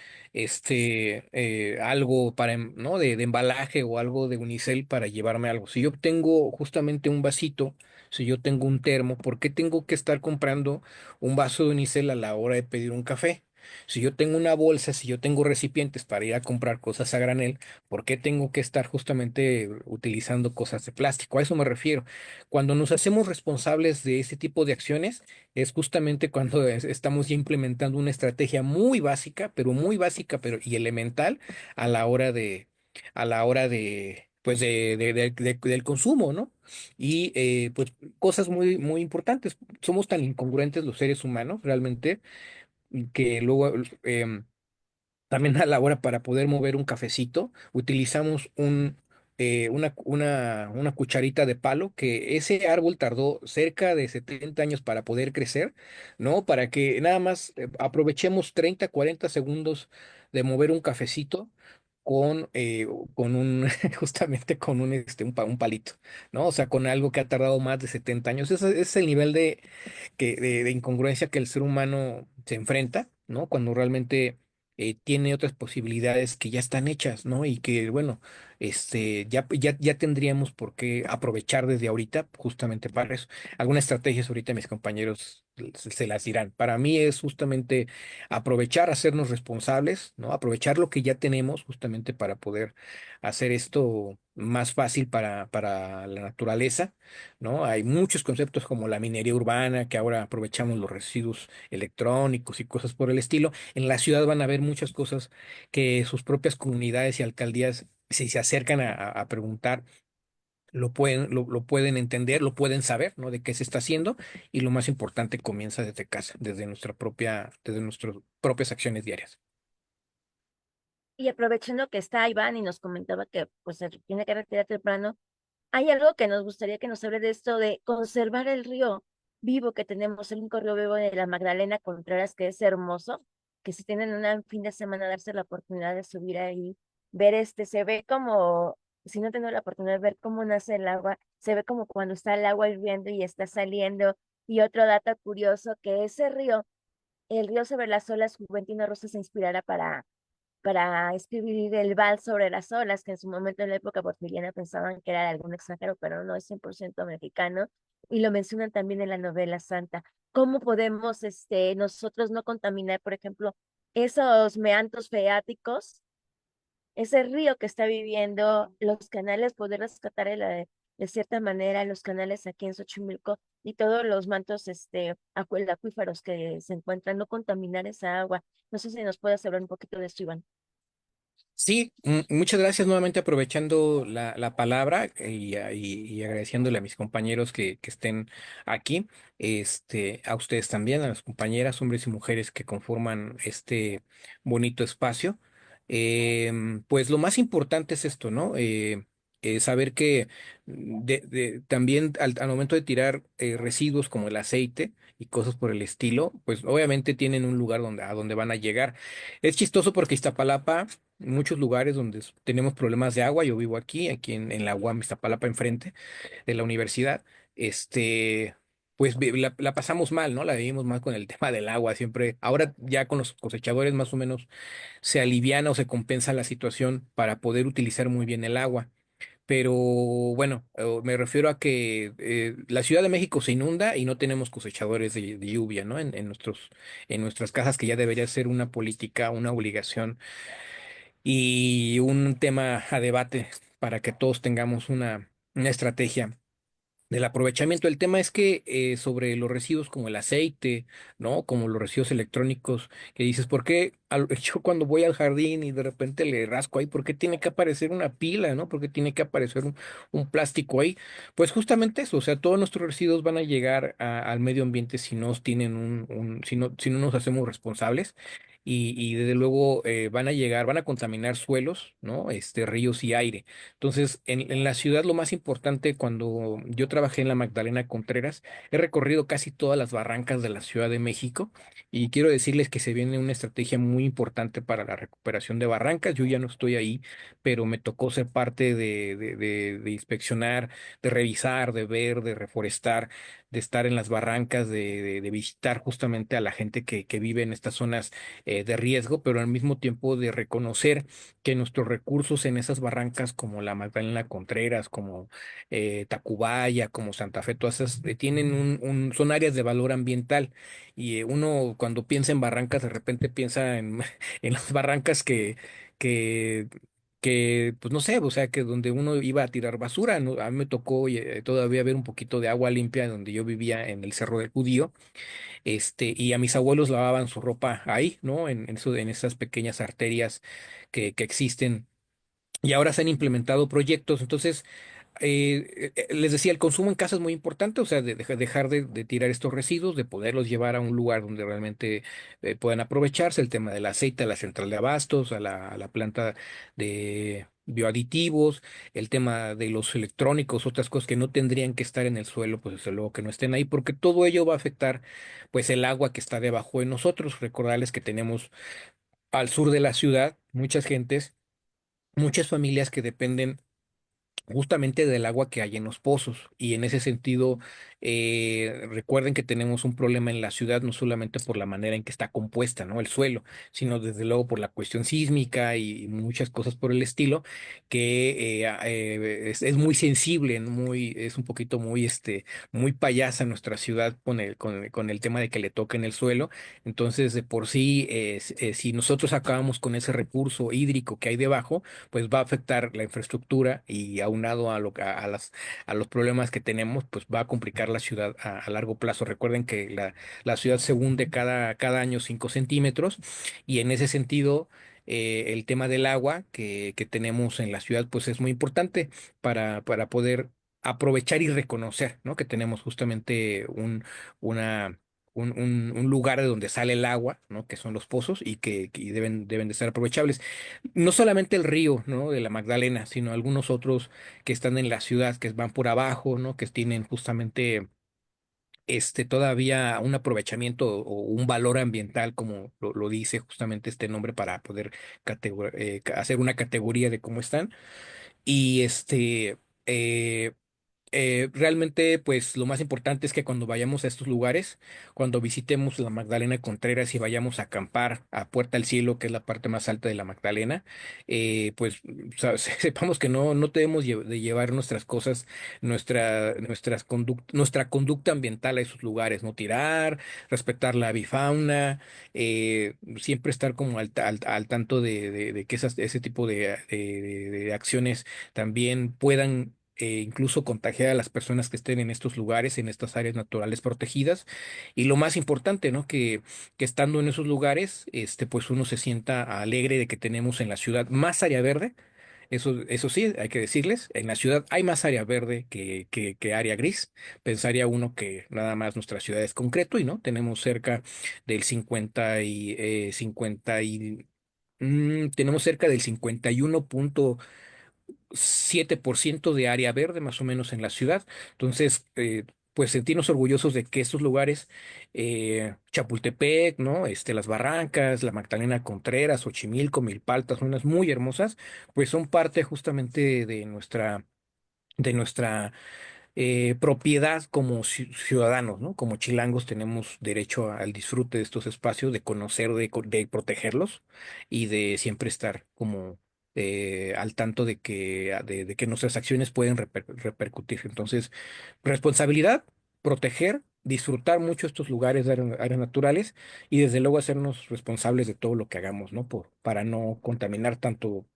algo ¿no? de embalaje o algo de unicel para llevarme algo? Si yo tengo justamente un vasito, si yo tengo un termo, ¿por qué tengo que estar comprando un vaso de unicel a la hora de pedir un café? Si yo tengo una bolsa, si yo tengo recipientes para ir a comprar cosas a granel, ¿por qué tengo que estar justamente utilizando cosas de plástico? A eso me refiero. Cuando nos hacemos responsables de ese tipo de acciones, es justamente cuando estamos ya implementando una estrategia muy básica, pero y elemental a la hora a la hora pues del consumo, ¿no? Y pues cosas muy importantes. Somos tan incongruentes los seres humanos, realmente, que luego también a la hora para poder mover un cafecito, utilizamos una cucharita de palo que ese árbol tardó cerca de 70 años para poder crecer, ¿no? Para que nada más aprovechemos 30 40 segundos de mover un cafecito con justamente con un palito, ¿no? O sea, con algo que ha tardado más de 70 años. Ese es el nivel de incongruencia que el ser humano se enfrenta, ¿no? Cuando realmente tiene otras posibilidades que ya están hechas, ¿no? Y que, bueno, ya tendríamos por qué aprovechar desde ahorita justamente para eso. Algunas estrategias ahorita mis compañeros se las dirán. Para mí es justamente aprovechar, hacernos responsables, ¿no? Aprovechar lo que ya tenemos justamente para poder hacer esto más fácil para la naturaleza, ¿no? Hay muchos conceptos como la minería urbana, que ahora aprovechamos los residuos electrónicos y cosas por el estilo. En la ciudad van a haber muchas cosas que sus propias comunidades y alcaldías, si se acercan a preguntar, lo pueden entender, lo pueden saber, ¿no? De qué se está haciendo, y lo más importante comienza desde casa, desde nuestras propias acciones diarias. Y aprovechando que está Iván y nos comentaba que pues se tiene que retirar temprano, hay algo que nos gustaría que nos hable de esto de conservar el río vivo que tenemos, el único río vivo de la Magdalena Contreras, que es hermoso, que si tienen un fin de semana darse la oportunidad de subir ahí, ver se ve como, si no tienen la oportunidad de ver cómo nace el agua, se ve como cuando está el agua hirviendo y está saliendo. Y otro dato curioso, que ese río, el río sobre las olas, Juventino Rosa se inspirara para escribir el vals sobre las olas, que en su momento en la época porfiriana pensaban que era de algún extranjero, pero no, es 100% mexicano, y lo mencionan también en la novela Santa. ¿Cómo podemos nosotros no contaminar, por ejemplo, esos meandros freáticos, ese río que está viviendo, los canales, poder rescatar de cierta manera los canales aquí en Xochimilco y todos los mantos acuíferos que se encuentran, no contaminar esa agua? No sé si nos puedes hablar un poquito de esto, Iván. Sí, muchas gracias nuevamente aprovechando la palabra y agradeciéndole a mis compañeros que estén aquí, a ustedes también, a las compañeras, hombres y mujeres que conforman este bonito espacio. Pues lo más importante es esto, ¿no? Saber que también al momento de tirar residuos como el aceite y cosas por el estilo, pues obviamente tienen un lugar a donde van a llegar. Es chistoso porque Iztapalapa, muchos lugares donde tenemos problemas de agua. Yo vivo aquí en la UAM Iztapalapa, enfrente de la universidad. Este, pues la pasamos mal, ¿no? La vivimos mal con el tema del agua siempre. Ahora ya con los cosechadores más o menos se aliviana o se compensa la situación para poder utilizar muy bien el agua. Pero bueno, me refiero a que la Ciudad de México se inunda y no tenemos cosechadores de lluvia, ¿no? En nuestras casas, que ya debería ser una política, una obligación y un tema a debate para que todos tengamos una estrategia del aprovechamiento. El tema es que sobre los residuos como el aceite, ¿no? Como los residuos electrónicos, que dices, ¿por qué yo cuando voy al jardín y de repente le rasco ahí, ¿por qué tiene que aparecer una pila, ¿no? ¿Por qué tiene que aparecer un plástico ahí? Pues justamente eso, o sea, todos nuestros residuos van a llegar al medio ambiente si no tienen si no nos hacemos responsables. Y desde luego van a llegar, van a contaminar suelos, ¿no? Ríos y aire. Entonces, en la ciudad lo más importante, cuando yo trabajé en la Magdalena Contreras, he recorrido casi todas las barrancas de la Ciudad de México y quiero decirles que se viene una estrategia muy importante para la recuperación de barrancas. Yo ya no estoy ahí, pero me tocó ser parte de inspeccionar, de revisar, de ver, de reforestar, de estar en las barrancas, de visitar justamente a la gente que vive en estas zonas de riesgo, pero al mismo tiempo de reconocer que nuestros recursos en esas barrancas como la Magdalena Contreras, como Tacubaya, como Santa Fe, todas esas tienen son áreas de valor ambiental. Y uno cuando piensa en barrancas, de repente piensa en las barrancas que, pues no sé, o sea, que donde uno iba a tirar basura, ¿no? A mí me tocó todavía ver un poquito de agua limpia donde yo vivía en el Cerro del Judío, y a mis abuelos lavaban su ropa ahí, ¿no? En esas pequeñas arterias que existen y ahora se han implementado proyectos. Entonces, les decía, el consumo en casa es muy importante, o sea, dejar de tirar estos residuos, de poderlos llevar a un lugar donde realmente puedan aprovecharse. El tema del aceite, a la central de abastos, a la planta de bioaditivos, el tema de los electrónicos, otras cosas que no tendrían que estar en el suelo, pues desde luego que no estén ahí, porque todo ello va a afectar pues el agua que está debajo de nosotros. Recordarles que tenemos al sur de la ciudad muchas familias que dependen justamente del agua que hay en los pozos. Y en ese sentido, recuerden que tenemos un problema en la ciudad, no solamente por la manera en que está compuesta, ¿no? El suelo, sino desde luego por la cuestión sísmica y muchas cosas por el estilo, que es muy sensible, ¿no? Es un poquito muy payasa nuestra ciudad con el tema de que le toquen el suelo. Entonces, de por sí, si nosotros acabamos con ese recurso hídrico que hay debajo, pues va a afectar la infraestructura y aunado a los problemas que tenemos, pues va a complicar la ciudad a largo plazo. Recuerden que la ciudad se hunde cada año 5 centímetros y en ese sentido el tema del agua que tenemos en la ciudad pues es muy importante para poder aprovechar y reconocer, ¿no? Que tenemos justamente una... un lugar de donde sale el agua, ¿no? Que son los pozos y que deben de ser aprovechables. No solamente el río, ¿no? De la Magdalena, sino algunos otros que están en la ciudad, que van por abajo, ¿no? Que tienen justamente todavía un aprovechamiento o un valor ambiental, como lo dice justamente este nombre, para poder hacer una categoría de cómo están. Y realmente, pues lo más importante es que cuando vayamos a estos lugares, cuando visitemos la Magdalena Contreras y vayamos a acampar a Puerta al Cielo, que es la parte más alta de la Magdalena, pues sepamos que no debemos de llevar nuestras cosas, nuestra conducta ambiental a esos lugares, no tirar, respetar la avifauna, siempre estar como al tanto de que ese tipo de acciones también puedan incluso contagiar a las personas que estén en estos lugares, en estas áreas naturales protegidas. Y lo más importante, ¿no? Que estando en esos lugares, pues uno se sienta alegre de que tenemos en la ciudad más área verde. Eso sí, hay que decirles, en la ciudad hay más área verde que área gris. Pensaría uno que nada más nuestra ciudad es concreto y no, tenemos cerca del 51.7% de área verde más o menos en la ciudad. Entonces, pues sentirnos orgullosos de que estos lugares, Chapultepec, ¿no? Las Barrancas, la Magdalena Contreras, Xochimilco, Milpaltas, unas muy hermosas, pues son parte justamente de nuestra propiedad como ciudadanos, ¿no? Como chilangos tenemos derecho al disfrute de estos espacios, de conocer, de protegerlos y de siempre estar como al tanto de que nuestras acciones pueden repercutir. Entonces, responsabilidad, proteger, disfrutar mucho estos lugares de áreas naturales y desde luego hacernos responsables de todo lo que hagamos, ¿no? Para no contaminar tanto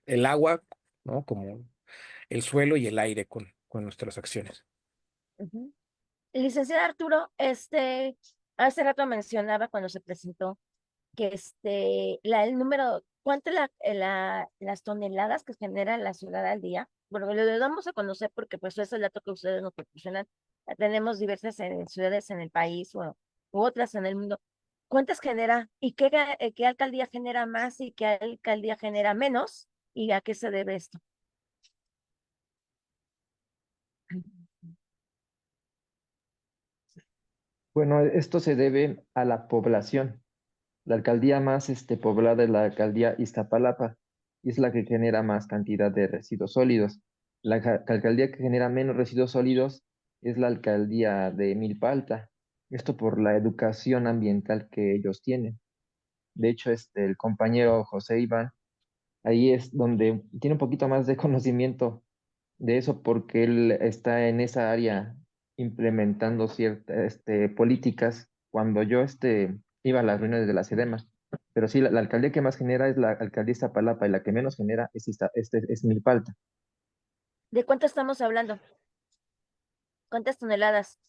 el agua, ¿no? Como el suelo y el aire con nuestras acciones. Ujú. Licenciado Arturo, hace rato mencionaba cuando se presentó que el número, ¿cuánto es las toneladas que genera la ciudad al día? Bueno, lo damos a conocer porque pues es el dato que ustedes nos proporcionan. Tenemos diversas ciudades en el país u otras en el mundo. ¿Cuántas genera y qué alcaldía genera más y qué alcaldía genera menos? ¿Y a qué se debe esto? Bueno, esto se debe a la población. La alcaldía más poblada es la alcaldía Iztapalapa y es la que genera más cantidad de residuos sólidos. La alcaldía que genera menos residuos sólidos es la alcaldía de Milpa. Esto por la educación ambiental que ellos tienen. De hecho, el compañero José Iván, ahí es donde tiene un poquito más de conocimiento de eso porque él está en esa área implementando ciertas políticas cuando yo iba a las reuniones de la SEDEMA. Pero sí, la alcaldía que más genera es la alcaldía Iztapalapa y la que menos genera es Milpalta. ¿De cuánto estamos hablando? ¿Cuántas toneladas?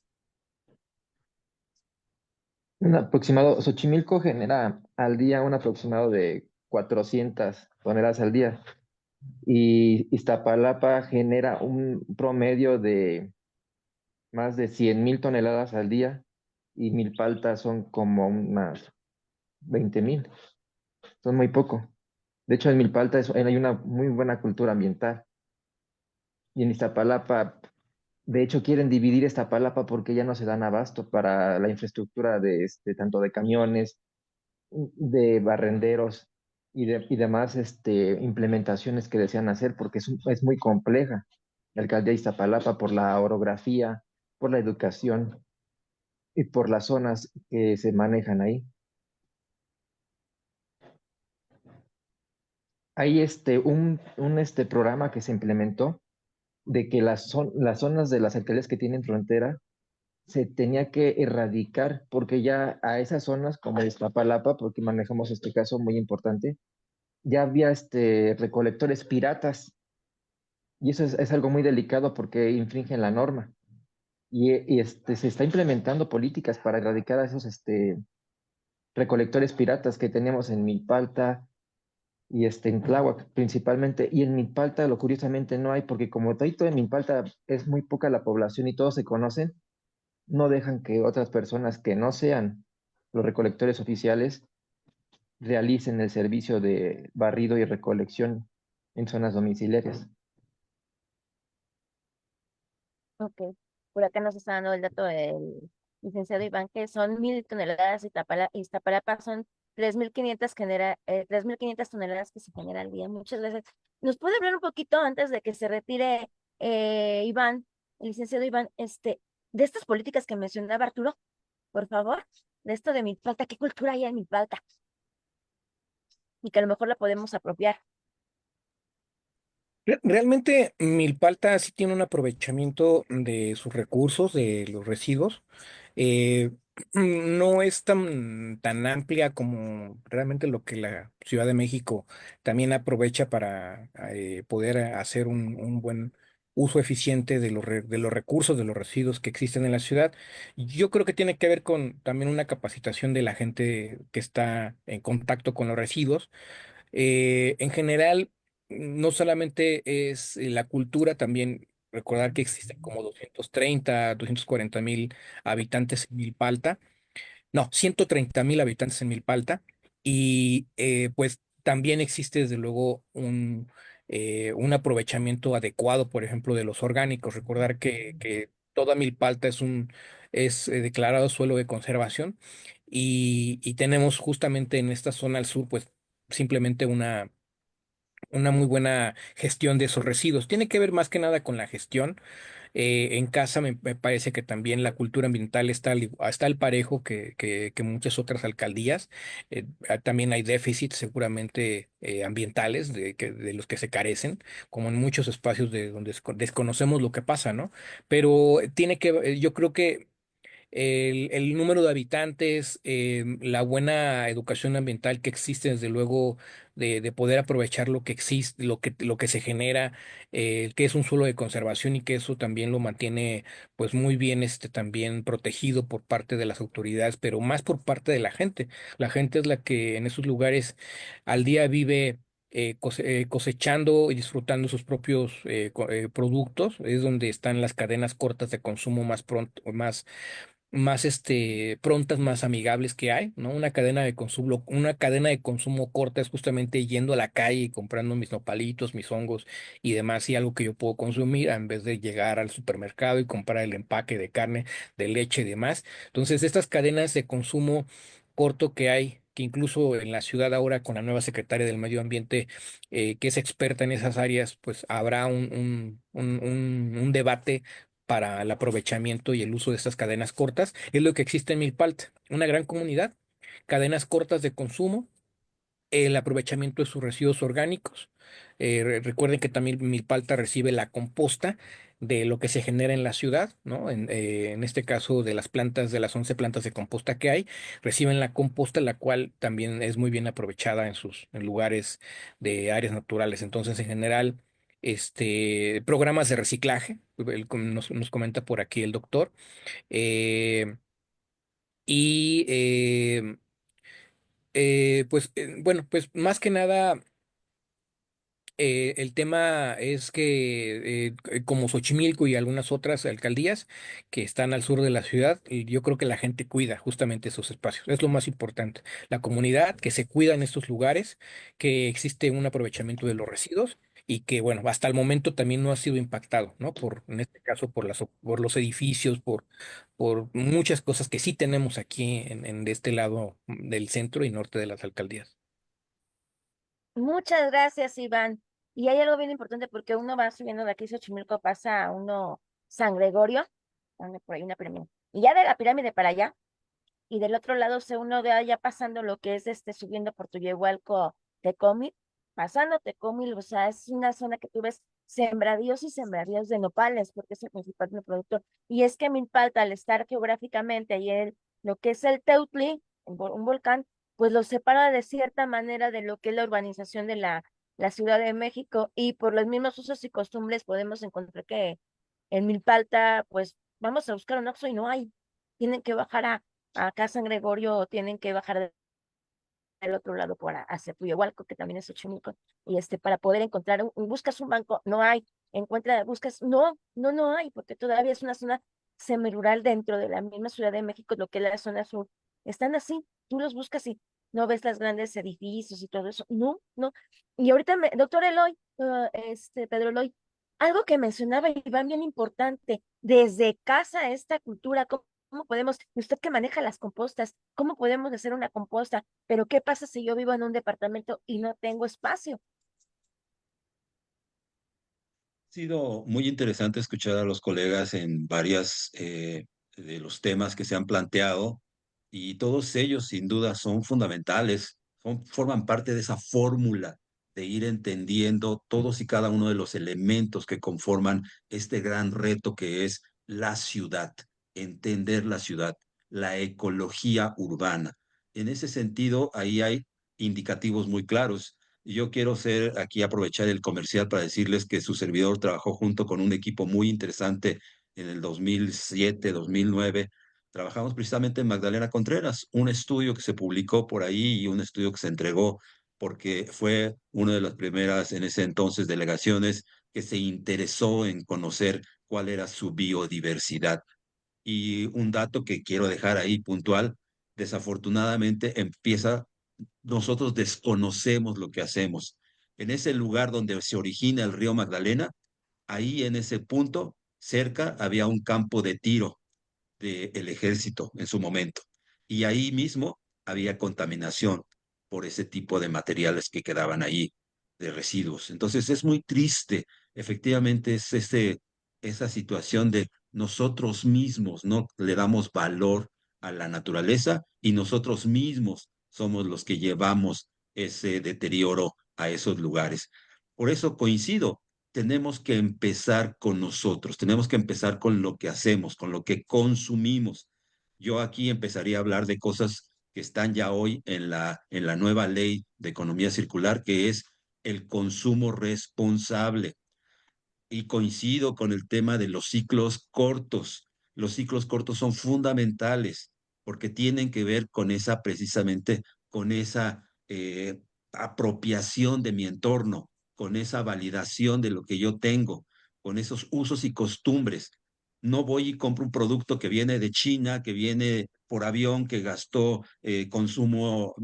Un aproximado, Xochimilco genera al día un aproximado de 400 toneladas al día y Iztapalapa genera un promedio de más de 100.000 toneladas al día y Milpalta son como unas 20.000. Son muy poco. De hecho, en Milpalta hay una muy buena cultura ambiental. Y en Iztapalapa, de hecho, quieren dividir Iztapalapa porque ya no se dan abasto para la infraestructura de tanto de camiones, de barrenderos y demás implementaciones que desean hacer porque es muy compleja. La alcaldía de Iztapalapa por la orografía, por la educación y por las zonas que se manejan ahí. Hay un programa que se implementó de que las zonas de las alcaldías que tienen frontera se tenía que erradicar porque ya a esas zonas como Iztapalapa, porque manejamos este caso muy importante, ya había recolectores piratas y eso es algo muy delicado porque infringen la norma y se está implementando políticas para erradicar a esos recolectores piratas que tenemos en Milpalta y en Tláhuac principalmente. Y en Milpalta, lo curiosamente no hay, porque como todo en Milpalta es muy poca la población y todos se conocen, no dejan que otras personas que no sean los recolectores oficiales realicen el servicio de barrido y recolección en zonas domiciliarias. Ok. Por acá nos está dando el dato del licenciado Iván, que son 1.000 toneladas y Iztapalapa son 3.500 3.500 toneladas que se generan al día. Muchas gracias. ¿Nos puede hablar un poquito antes de que se retire Iván, el licenciado Iván, de estas políticas que mencionaba Arturo, por favor? De esto de Milpalta, ¿qué cultura hay en Milpalta? Y que a lo mejor la podemos apropiar. Realmente Milpalta sí tiene un aprovechamiento de sus recursos, de los residuos. Eh, no es tan amplia como realmente lo que la Ciudad de México también aprovecha para poder hacer un buen uso eficiente de de los recursos, de los residuos que existen en la ciudad. Yo creo que tiene que ver con también una capacitación de la gente que está en contacto con los residuos. En general, no solamente es la cultura, también recordar que existen como 240,000 habitantes en Milpalta, no, 130,000 habitantes en Milpalta, y pues también existe desde luego un aprovechamiento adecuado, por ejemplo, de los orgánicos. Recordar que toda Milpalta es declarado suelo de conservación, y tenemos justamente en esta zona al sur, pues simplemente una muy buena gestión de esos residuos. Tiene que ver más que nada con la gestión. En casa me parece que también la cultura ambiental está al parejo que muchas otras alcaldías. También hay déficits seguramente ambientales de los que se carecen, como en muchos espacios de donde desconocemos lo que pasa, ¿no? Pero yo creo que el número de habitantes, la buena educación ambiental que existe, desde luego, de poder aprovechar lo que existe, lo que se genera, que es un suelo de conservación y que eso también lo mantiene pues muy bien también protegido por parte de las autoridades, pero más por parte de la gente. La gente es la que en esos lugares al día vive. Cosechando y disfrutando sus propios productos, es donde están las cadenas cortas de consumo más pronto, más prontas, más amigables que hay, ¿no? Una cadena de consumo corta es justamente yendo a la calle y comprando mis nopalitos, mis hongos y demás, y algo que yo puedo consumir en vez de llegar al supermercado y comprar el empaque de carne, de leche y demás. Entonces, estas cadenas de consumo corto que hay, que incluso en la ciudad ahora con la nueva secretaria del Medio Ambiente, que es experta en esas áreas, pues habrá un debate para el aprovechamiento y el uso de estas cadenas cortas. Es lo que existe en Milpalta, una gran comunidad, cadenas cortas de consumo, el aprovechamiento de sus residuos orgánicos. Recuerden que también Milpalta recibe la composta de lo que se genera en la ciudad, ¿no? En este caso de las plantas, de las 11 plantas de composta que hay, reciben la composta, la cual también es muy bien aprovechada en lugares de áreas naturales. Entonces, en general, programas de reciclaje, nos comenta por aquí el doctor, eh, y bueno, pues más que nada el tema es que como Xochimilco y algunas otras alcaldías que están al sur de la ciudad, y yo creo que la gente cuida justamente esos espacios. Es lo más importante. La comunidad que se cuida en estos lugares, que existe un aprovechamiento de los residuos y que, bueno, hasta el momento también no ha sido impactado, ¿no? En este caso, por los edificios, por muchas cosas que sí tenemos aquí de este lado del centro y norte de las alcaldías. Muchas gracias, Iván. Y hay algo bien importante porque uno va subiendo de aquí Xochimilco, pasa a uno San Gregorio, donde por ahí una pirámide. Y ya de la pirámide para allá, y del otro lado se uno de allá pasando lo que es subiendo por Tuyehualco, Tecomil, pasando Tecomil, o sea, es una zona que tú ves sembradíos y sembradíos de nopales, porque es el principal productor. Y es que Milpalta, al estar geográficamente ahí lo que es el Teutli, un volcán, pues lo separa de cierta manera de lo que es la urbanización de la Ciudad de México, y por los mismos usos y costumbres podemos encontrar que en Milpalta, pues vamos a buscar un Oxxo y no hay. Tienen que bajar acá San Gregorio, tienen que bajar del otro lado hacia Puyahualco, que también es Xochimilco, y para poder encontrar, buscas un banco, no hay, buscas, no hay, porque todavía es una zona semirural dentro de la misma Ciudad de México, lo que es la zona sur. Están así, tú los buscas y no ves los grandes edificios y todo eso, no. Y ahorita, doctor Eloy, Pedro Eloy, algo que mencionaba Iván bien importante, desde casa esta cultura, ¿cómo podemos, usted que maneja las compostas, cómo podemos hacer una composta? Pero ¿qué pasa si yo vivo en un departamento y no tengo espacio? Ha sido muy interesante escuchar a los colegas en varias de los temas que se han planteado y todos ellos sin duda son fundamentales, forman parte de esa fórmula de ir entendiendo todos y cada uno de los elementos que conforman este gran reto que es la ciudad, entender la ciudad, la ecología urbana. En ese sentido, ahí hay indicativos muy claros. Y yo quiero ser aquí aprovechar el comercial para decirles que su servidor trabajó junto con un equipo muy interesante en el 2007, 2009. Trabajamos precisamente en Magdalena Contreras, un estudio que se publicó por ahí y un estudio que se entregó porque fue una de las primeras en ese entonces delegaciones que se interesó en conocer cuál era su biodiversidad. Y un dato que quiero dejar ahí puntual, desafortunadamente nosotros desconocemos lo que hacemos. En ese lugar donde se origina el río Magdalena, ahí en ese punto, cerca, había un campo de tiro del ejército en su momento. Y ahí mismo había contaminación por ese tipo de materiales que quedaban ahí, de residuos. Entonces es muy triste, efectivamente, esa situación de nosotros mismos no le damos valor a la naturaleza y nosotros mismos somos los que llevamos ese deterioro a esos lugares. Por eso coincido, tenemos que empezar con nosotros, tenemos que empezar con lo que hacemos, con lo que consumimos. Yo aquí empezaría a hablar de cosas que están ya hoy en la nueva ley de economía circular, que es el consumo responsable. Y coincido con el tema de los ciclos cortos. Los ciclos cortos son fundamentales porque tienen que ver con esa, precisamente, con esa apropiación de mi entorno, con esa validación de lo que yo tengo, con esos usos y costumbres. No voy y compro un producto que viene de China, que viene por avión, que gastó consumo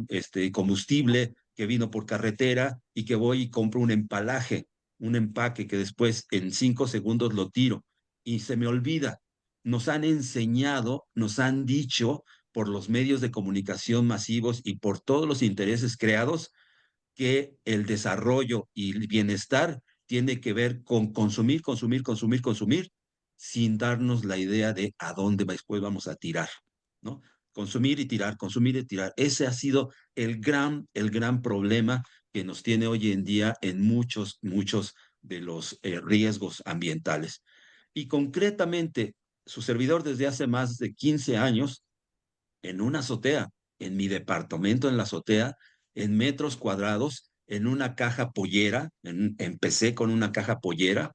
combustible, que vino por carretera y que voy y compro un empaque que después en 5 segundos lo tiro y se me olvida. Nos han enseñado, nos han dicho por los medios de comunicación masivos y por todos los intereses creados que el desarrollo y el bienestar tiene que ver con consumir, consumir, consumir, consumir, sin darnos la idea de a dónde después vamos a tirar, ¿no? Consumir y tirar, consumir y tirar. Ese ha sido el gran problema que nos tiene hoy en día en muchos, muchos de los riesgos ambientales. Y concretamente, su servidor desde hace más de 15 años en una azotea, en mi departamento en la azotea, en metros cuadrados, en una caja pollera, empecé con una caja pollera,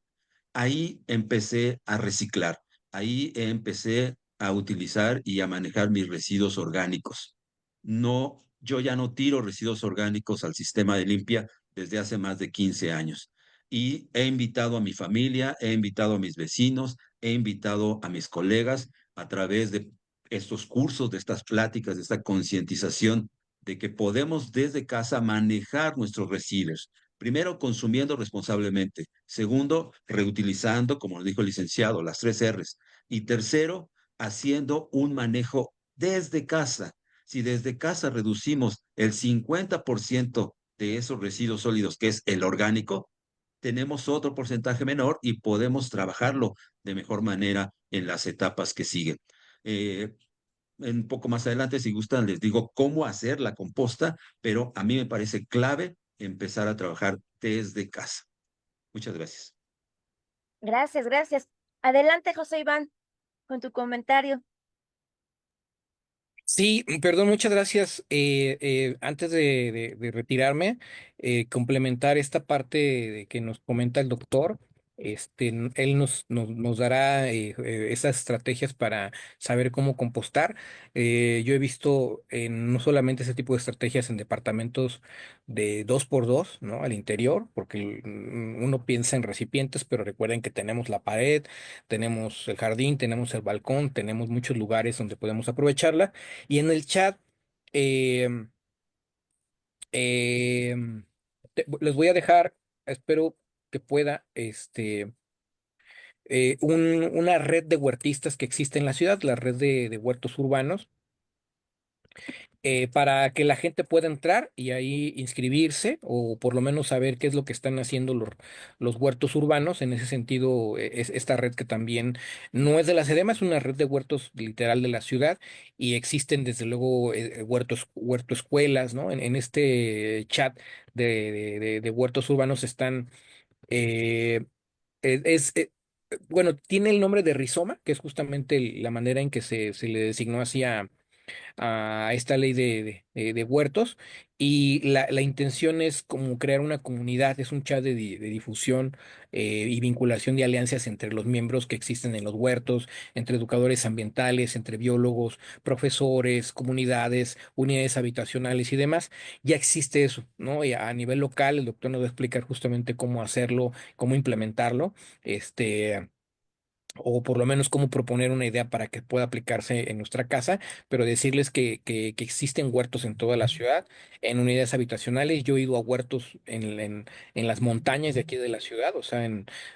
ahí empecé a reciclar, ahí empecé a utilizar y a manejar mis residuos orgánicos. No, yo ya no tiro residuos orgánicos al sistema de limpia desde hace más de 15 años. Y he invitado a mi familia, he invitado a mis vecinos, he invitado a mis colegas a través de estos cursos, de estas pláticas, de esta concientización de que podemos desde casa manejar nuestros residuos. Primero, consumiendo responsablemente. Segundo, reutilizando, como lo dijo el licenciado, las 3 Rs. Y tercero, haciendo un manejo desde casa. Si desde casa reducimos el 50% de esos residuos sólidos, que es el orgánico, tenemos otro porcentaje menor y podemos trabajarlo de mejor manera en las etapas que siguen. Eh, un poco más adelante, si gustan, les digo cómo hacer la composta, pero a mí me parece clave empezar a trabajar desde casa. Muchas gracias. Gracias, gracias. Adelante, José Iván, con tu comentario. Sí, perdón, muchas gracias. Antes de retirarme, complementar esta parte de que nos comenta el doctor. Él nos dará esas estrategias para saber cómo compostar. Yo he visto no solamente ese tipo de estrategias en departamentos de 2x2, ¿no? Al interior, porque uno piensa en recipientes, pero recuerden que tenemos la pared, tenemos el jardín, tenemos el balcón, tenemos muchos lugares donde podemos aprovecharla. Y en el chat em, les voy a dejar, espero que pueda, una red de huertistas que existe en la ciudad, la red de huertos urbanos, para que la gente pueda entrar y ahí inscribirse o por lo menos saber qué es lo que están haciendo los huertos urbanos. En ese sentido, es esta red que también no es de la SEDEMA, es una red de huertos literal de la ciudad y existen desde luego huerto escuelas, ¿no? En este chat de huertos urbanos están... eh, es, bueno, tiene el nombre de rizoma, que es justamente la manera en que se le designó así a esta ley de huertos, y la intención es como crear una comunidad, es un chat de difusión y vinculación de alianzas entre los miembros que existen en los huertos, entre educadores ambientales, entre biólogos, profesores, comunidades, unidades habitacionales y demás. Ya existe eso, ¿no? Y a nivel local, el doctor nos va a explicar justamente cómo hacerlo, cómo implementarlo. Este, o por lo menos cómo proponer una idea para que pueda aplicarse en nuestra casa, pero decirles que existen huertos en toda la ciudad, en unidades habitacionales. Yo he ido a huertos en las montañas de aquí de la ciudad, o sea,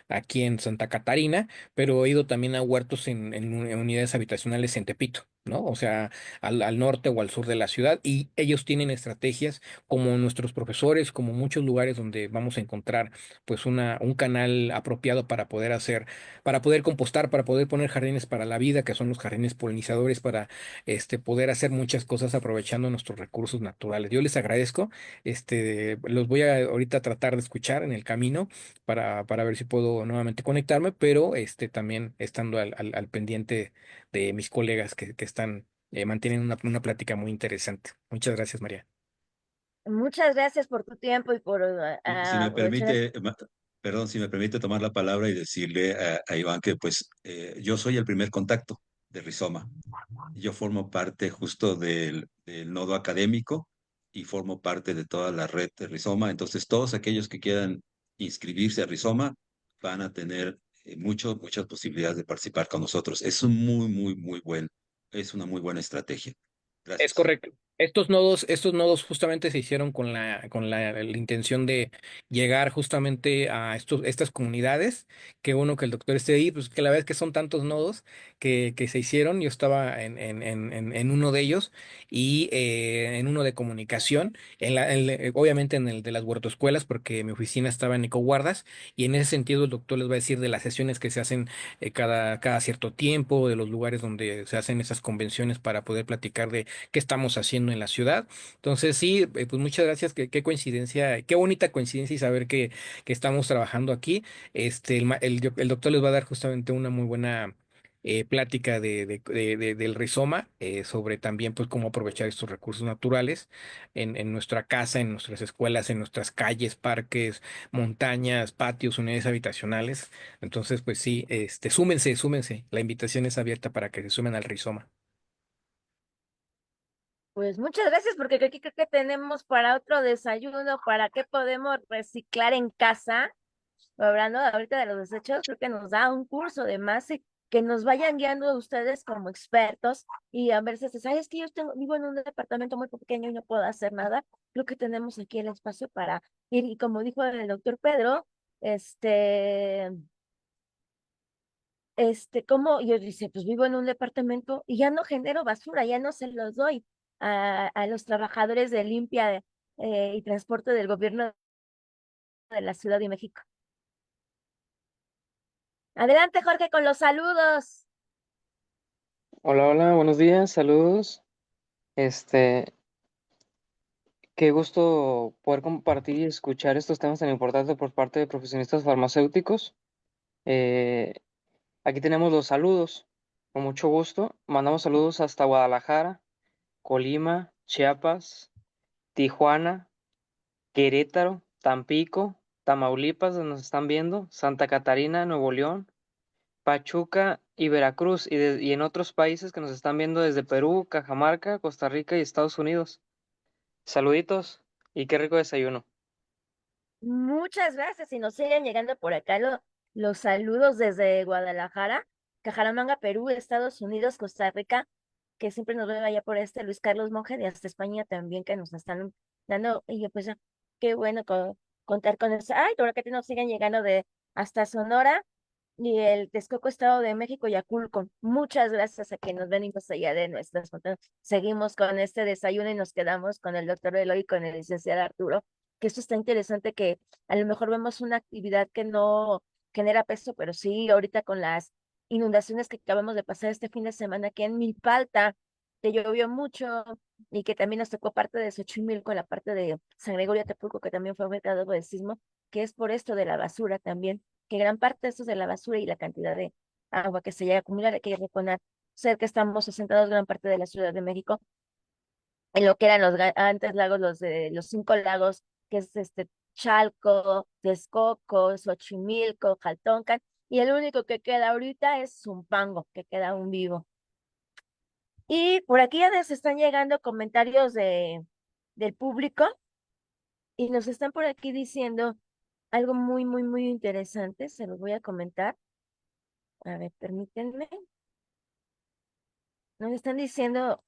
aquí en Santa Catarina, pero he ido también a huertos en unidades habitacionales en Tepito, ¿no? O sea, al norte o al sur de la ciudad, y ellos tienen estrategias como nuestros profesores, como muchos lugares donde vamos a encontrar pues un canal apropiado para poder compostar, para poder poner jardines para la vida, que son los jardines polinizadores, para poder hacer muchas cosas aprovechando nuestros recursos naturales. Yo les agradezco, los voy a ahorita tratar de escuchar en el camino para ver si puedo nuevamente conectarme, pero también estando al pendiente de mis colegas que están mantienen una plática muy interesante. Muchas gracias, María. Muchas gracias por tu tiempo y por Si me aprovechar. permite, perdón, si me permite tomar la palabra y decirle a Iván que pues yo soy el primer contacto de Rizoma. Yo formo parte justo del nodo académico y formo parte de toda la red de Rizoma. Entonces, todos aquellos que quieran inscribirse a Rizoma van a tener muchas posibilidades de participar con nosotros. Es una muy buena estrategia. Es Gracias. correcto. Estos nodos justamente se hicieron con la intención de llegar justamente a estas comunidades. Que uno que el doctor esté ahí, pues que la verdad es que son tantos nodos que se hicieron. Yo estaba en uno de ellos, y en uno de comunicación, obviamente en el de las huertoescuelas, porque mi oficina estaba en Ecoguardas, y en ese sentido el doctor les va a decir de las sesiones que se hacen cada cierto tiempo, de los lugares donde se hacen esas convenciones para poder platicar de qué estamos haciendo en la ciudad. Entonces, sí, pues muchas gracias, qué coincidencia, qué bonita coincidencia, y saber que estamos trabajando aquí. El doctor les va a dar justamente una muy buena plática del rizoma, sobre también pues cómo aprovechar estos recursos naturales en nuestra casa, en nuestras escuelas, en nuestras calles, parques, montañas, patios, unidades habitacionales. Entonces, pues sí, súmense. La invitación es abierta para que se sumen al rizoma. Pues muchas gracias, porque creo que tenemos para otro desayuno, para qué podemos reciclar en casa. Hablando ahorita de los desechos, creo que nos da un curso de más, y que nos vayan guiando ustedes como expertos, y a ver si sabes que vivo en un departamento muy pequeño y no puedo hacer nada. Creo que tenemos aquí el espacio para ir, y como dijo el doctor Pedro, este, como yo dice, pues vivo en un departamento y ya no genero basura, ya no se los doy a los trabajadores de limpia y transporte del gobierno de la Ciudad de México. Adelante, Jorge, con los saludos. Hola, hola, buenos días, saludos. Este, qué gusto poder compartir y escuchar estos temas tan importantes por parte de profesionistas farmacéuticos. Eh, Aquí tenemos los saludos. Con mucho gusto. Mandamos saludos hasta Guadalajara, Colima, Chiapas, Tijuana, Querétaro, Tampico, Tamaulipas, donde nos están viendo, Santa Catarina, Nuevo León, Pachuca y Veracruz, y en otros países que nos están viendo desde Perú, Cajamarca, Costa Rica y Estados Unidos. Saluditos y qué rico desayuno. Muchas gracias. Y nos siguen llegando por acá los saludos desde Guadalajara, Cajaramanga, Perú, Estados Unidos, Costa Rica, que siempre nos ven allá por Luis Carlos Monge, de hasta España también, que nos están dando. Y yo, pues, qué bueno contar con eso. Ay, por acá nos siguen llegando de hasta Sonora y el Texcoco, Estado de México y Aculco. Muchas gracias a que nos ven y más allá de nuestras fronteras. Seguimos con este desayuno y nos quedamos con el doctor Eloy y con el licenciado Arturo, que esto está interesante, que a lo mejor vemos una actividad que no genera peso, pero sí, ahorita con las inundaciones que acabamos de pasar este fin de semana aquí en Milpalta, que llovió mucho y que también nos tocó parte de Xochimilco, la parte de San Gregorio Atepulco, que también fue afectado por el sismo, que es por esto de la basura también, que gran parte de esto es de la basura y la cantidad de agua que se llega a acumular, hay que reponer cerca estamos asentados gran parte de la Ciudad de México, en lo que eran antes lagos, los de los 5 lagos, que es Chalco, Texcoco, Xochimilco, Jaltoncan, y el único que queda ahorita es Zumpango, que queda aún vivo. Y por aquí ya nos están llegando comentarios del público y nos están por aquí diciendo algo muy, muy, muy interesante. Se los voy a comentar. A ver, permítanme. Nos están diciendo,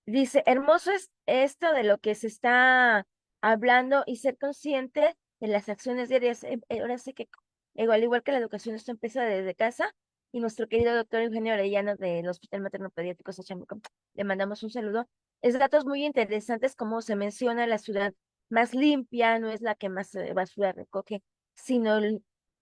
dice, hermoso es esto de lo que se está hablando y ser consciente de las acciones diarias. Ahora sí que, igual que la educación, esto empieza desde casa. Y nuestro querido doctor Eugenio Orellana del Hospital Materno Pediátrico Xochimilco, le mandamos un saludo. Es datos muy interesantes, como se menciona la ciudad más limpia, no es la que más basura recoge, sino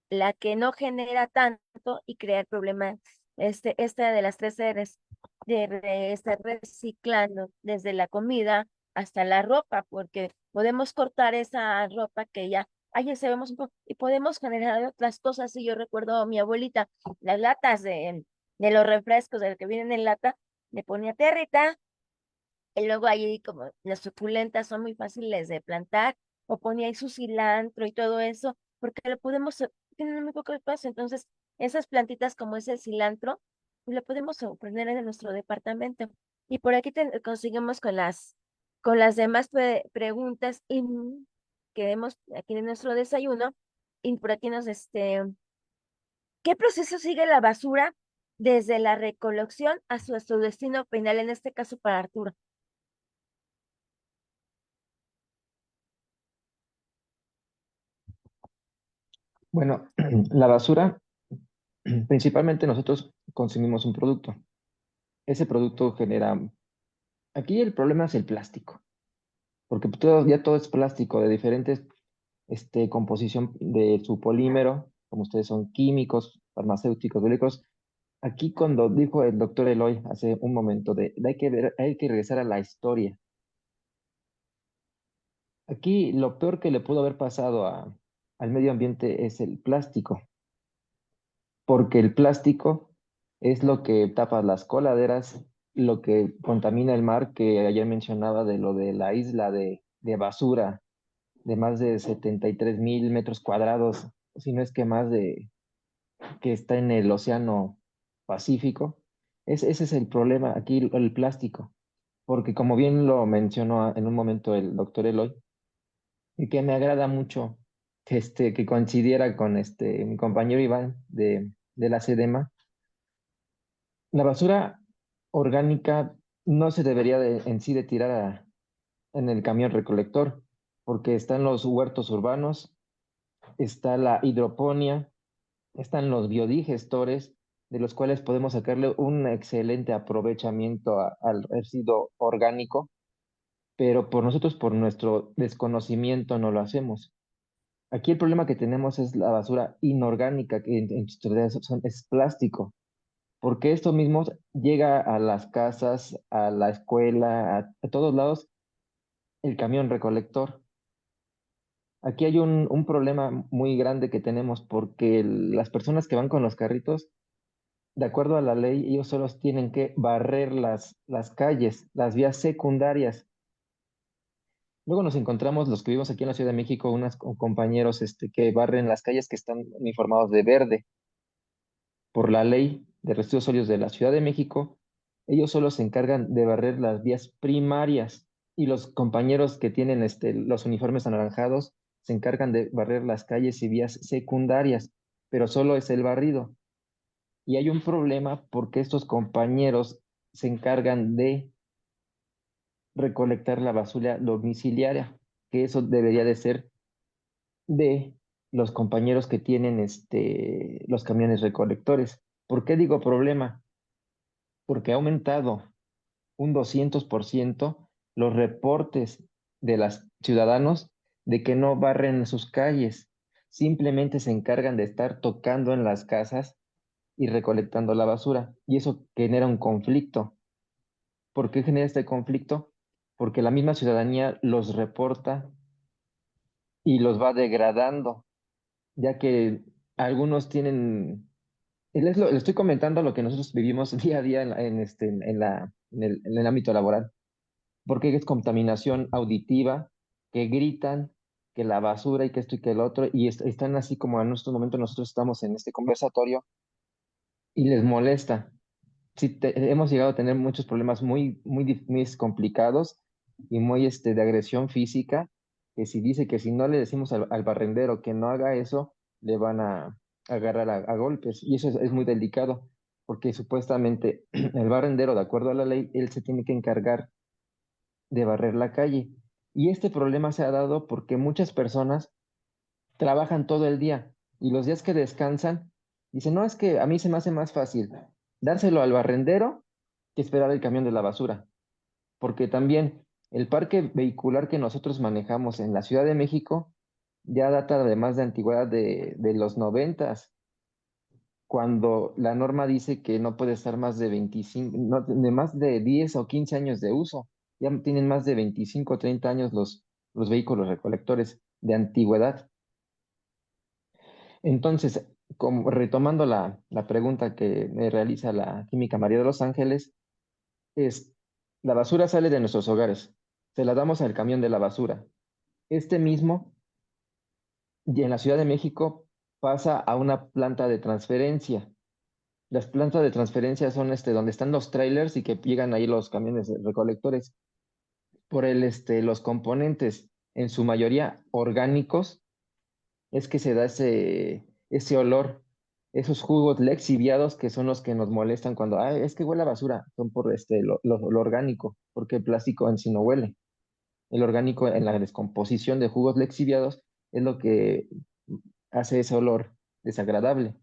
la que no genera tanto y crear problemas. Esta de las 3 Rs de estar reciclando desde la comida hasta la ropa, porque podemos cortar esa ropa que ya, ay, se vemos un poco, y podemos generar otras cosas. Y yo recuerdo a mi abuelita, las latas de los refrescos, de lo que vienen en lata, le ponía tierrita, y luego ahí como las suculentas son muy fáciles de plantar, o ponía ahí su cilantro y todo eso, porque lo podemos, tienen muy poco espacio, entonces esas plantitas como es el cilantro, pues lo podemos poner en nuestro departamento. Y por aquí conseguimos con las demás preguntas que vemos aquí en nuestro desayuno, y por aquí ¿qué proceso sigue la basura desde la recolección hasta su destino final, en este caso para Arturo? Bueno, la basura, principalmente nosotros consumimos un producto. Ese producto genera, aquí el problema es el plástico, porque ya todo es plástico de diferentes composición de su polímero, como ustedes son químicos, farmacéuticos, biológicos. Aquí cuando dijo el doctor Eloy hace un momento hay que regresar a la historia. Aquí lo peor que le pudo haber pasado al medio ambiente es el plástico, porque el plástico es lo que tapa las coladeras, lo que contamina el mar, que ayer mencionaba de lo de la isla de basura de más de 73,000 metros cuadrados, si no es que más que está en el Océano Pacífico. Ese es el problema aquí, el plástico, porque como bien lo mencionó en un momento el doctor Eloy, y que me agrada mucho que coincidiera con mi compañero Iván de la SEDEMA, la basura orgánica no se debería en sí de tirar en el camión recolector, porque están los huertos urbanos, está la hidroponía, están los biodigestores, de los cuales podemos sacarle un excelente aprovechamiento al residuo orgánico, pero por nosotros, por nuestro desconocimiento, no lo hacemos. Aquí el problema que tenemos es la basura inorgánica, que en su realidad es plástico, porque esto mismo llega a las casas, a la escuela, a todos lados, el camión recolector. Aquí hay un problema muy grande que tenemos porque las personas que van con los carritos, de acuerdo a la ley, ellos solo tienen que barrer las calles, las vías secundarias. Luego nos encontramos los que vivimos aquí en la Ciudad de México, unos compañeros que barren las calles que están uniformados de verde. Por la ley de residuos sólidos de la Ciudad de México, ellos solo se encargan de barrer las vías primarias y los compañeros que tienen los uniformes anaranjados se encargan de barrer las calles y vías secundarias, pero solo es el barrido. Y hay un problema porque estos compañeros se encargan de recolectar la basura domiciliaria, que eso debería de ser de los compañeros que tienen los camiones recolectores. ¿Por qué digo problema? Porque ha aumentado un 200% los reportes de los ciudadanos de que no barren sus calles, simplemente se encargan de estar tocando en las casas y recolectando la basura. Y eso genera un conflicto. ¿Por qué genera este conflicto? Porque la misma ciudadanía los reporta y los va degradando, ya que algunos tienen Le estoy comentando lo que nosotros vivimos día a día en el ámbito laboral, porque es contaminación auditiva, que gritan, que la basura y que esto y que el otro, y están así como en estos momentos nosotros estamos en este conversatorio y les molesta. Sí, hemos llegado a tener muchos problemas muy complicados y muy de agresión física, que si dice que si no le decimos al barrendero que no haga eso, le van a agarrar a golpes. Y eso es muy delicado, porque supuestamente el barrendero, de acuerdo a la ley, él se tiene que encargar de barrer la calle. Y este problema se ha dado porque muchas personas trabajan todo el día y los días que descansan, dicen, no, es que a mí se me hace más fácil dárselo al barrendero que esperar el camión de la basura, porque también el parque vehicular que nosotros manejamos en la Ciudad de México ya data además de antigüedad de los noventas, cuando la norma dice que no puede estar más de 25, no, de más de 10 o 15 años de uso. Ya tienen más de 25 o 30 años los vehículos recolectores de antigüedad. Entonces, como retomando la pregunta que me realiza la Química María de los Ángeles, es, la basura sale de nuestros hogares, se la damos al camión de la basura. Este mismo, y en la Ciudad de México, pasa a una planta de transferencia. Las plantas de transferencia son donde están los trailers y que llegan ahí los camiones recolectores. Por los componentes, en su mayoría orgánicos, es que se da ese olor, esos jugos lexiviados que son los que nos molestan cuando, "Ay, es que huele a basura", son por lo orgánico, porque el plástico en sí no huele. El orgánico en la descomposición de jugos lexiviados es lo que hace ese olor desagradable.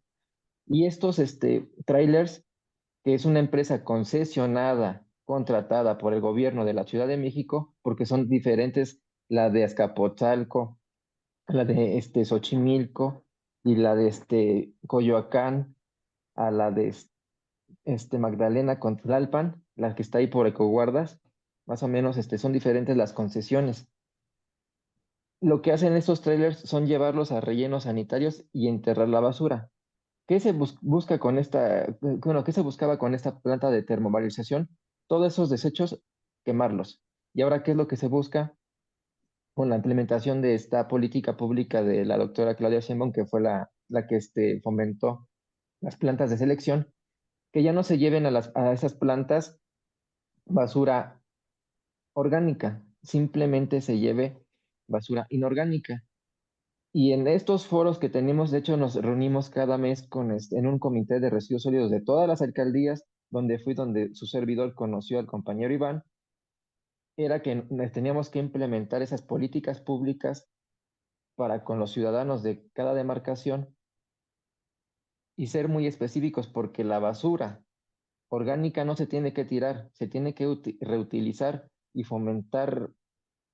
Y estos trailers, que es una empresa concesionada, contratada por el gobierno de la Ciudad de México, porque son diferentes, la de Azcapotzalco, la de Xochimilco y la de Coyoacán, a la de Magdalena con Tlalpan, la que está ahí por Ecoguardas, más o menos son diferentes las concesiones. Lo que hacen estos trailers son llevarlos a rellenos sanitarios y enterrar la basura. ¿Qué se busca con bueno, qué se buscaba con esta planta de termovalorización? Todos esos desechos, quemarlos. ¿Y ahora qué es lo que se busca? Con la implementación de esta política pública de la doctora Claudia Sheinbaum, que fue la que fomentó las plantas de selección, que ya no se lleven a esas plantas basura orgánica, simplemente se lleve basura inorgánica. Y en estos foros que tenemos, de hecho, nos reunimos cada mes en un comité de residuos sólidos de todas las alcaldías, donde su servidor conoció al compañero Iván, era que teníamos que implementar esas políticas públicas para con los ciudadanos de cada demarcación y ser muy específicos, porque la basura orgánica no se tiene que tirar, se tiene que reutilizar y fomentar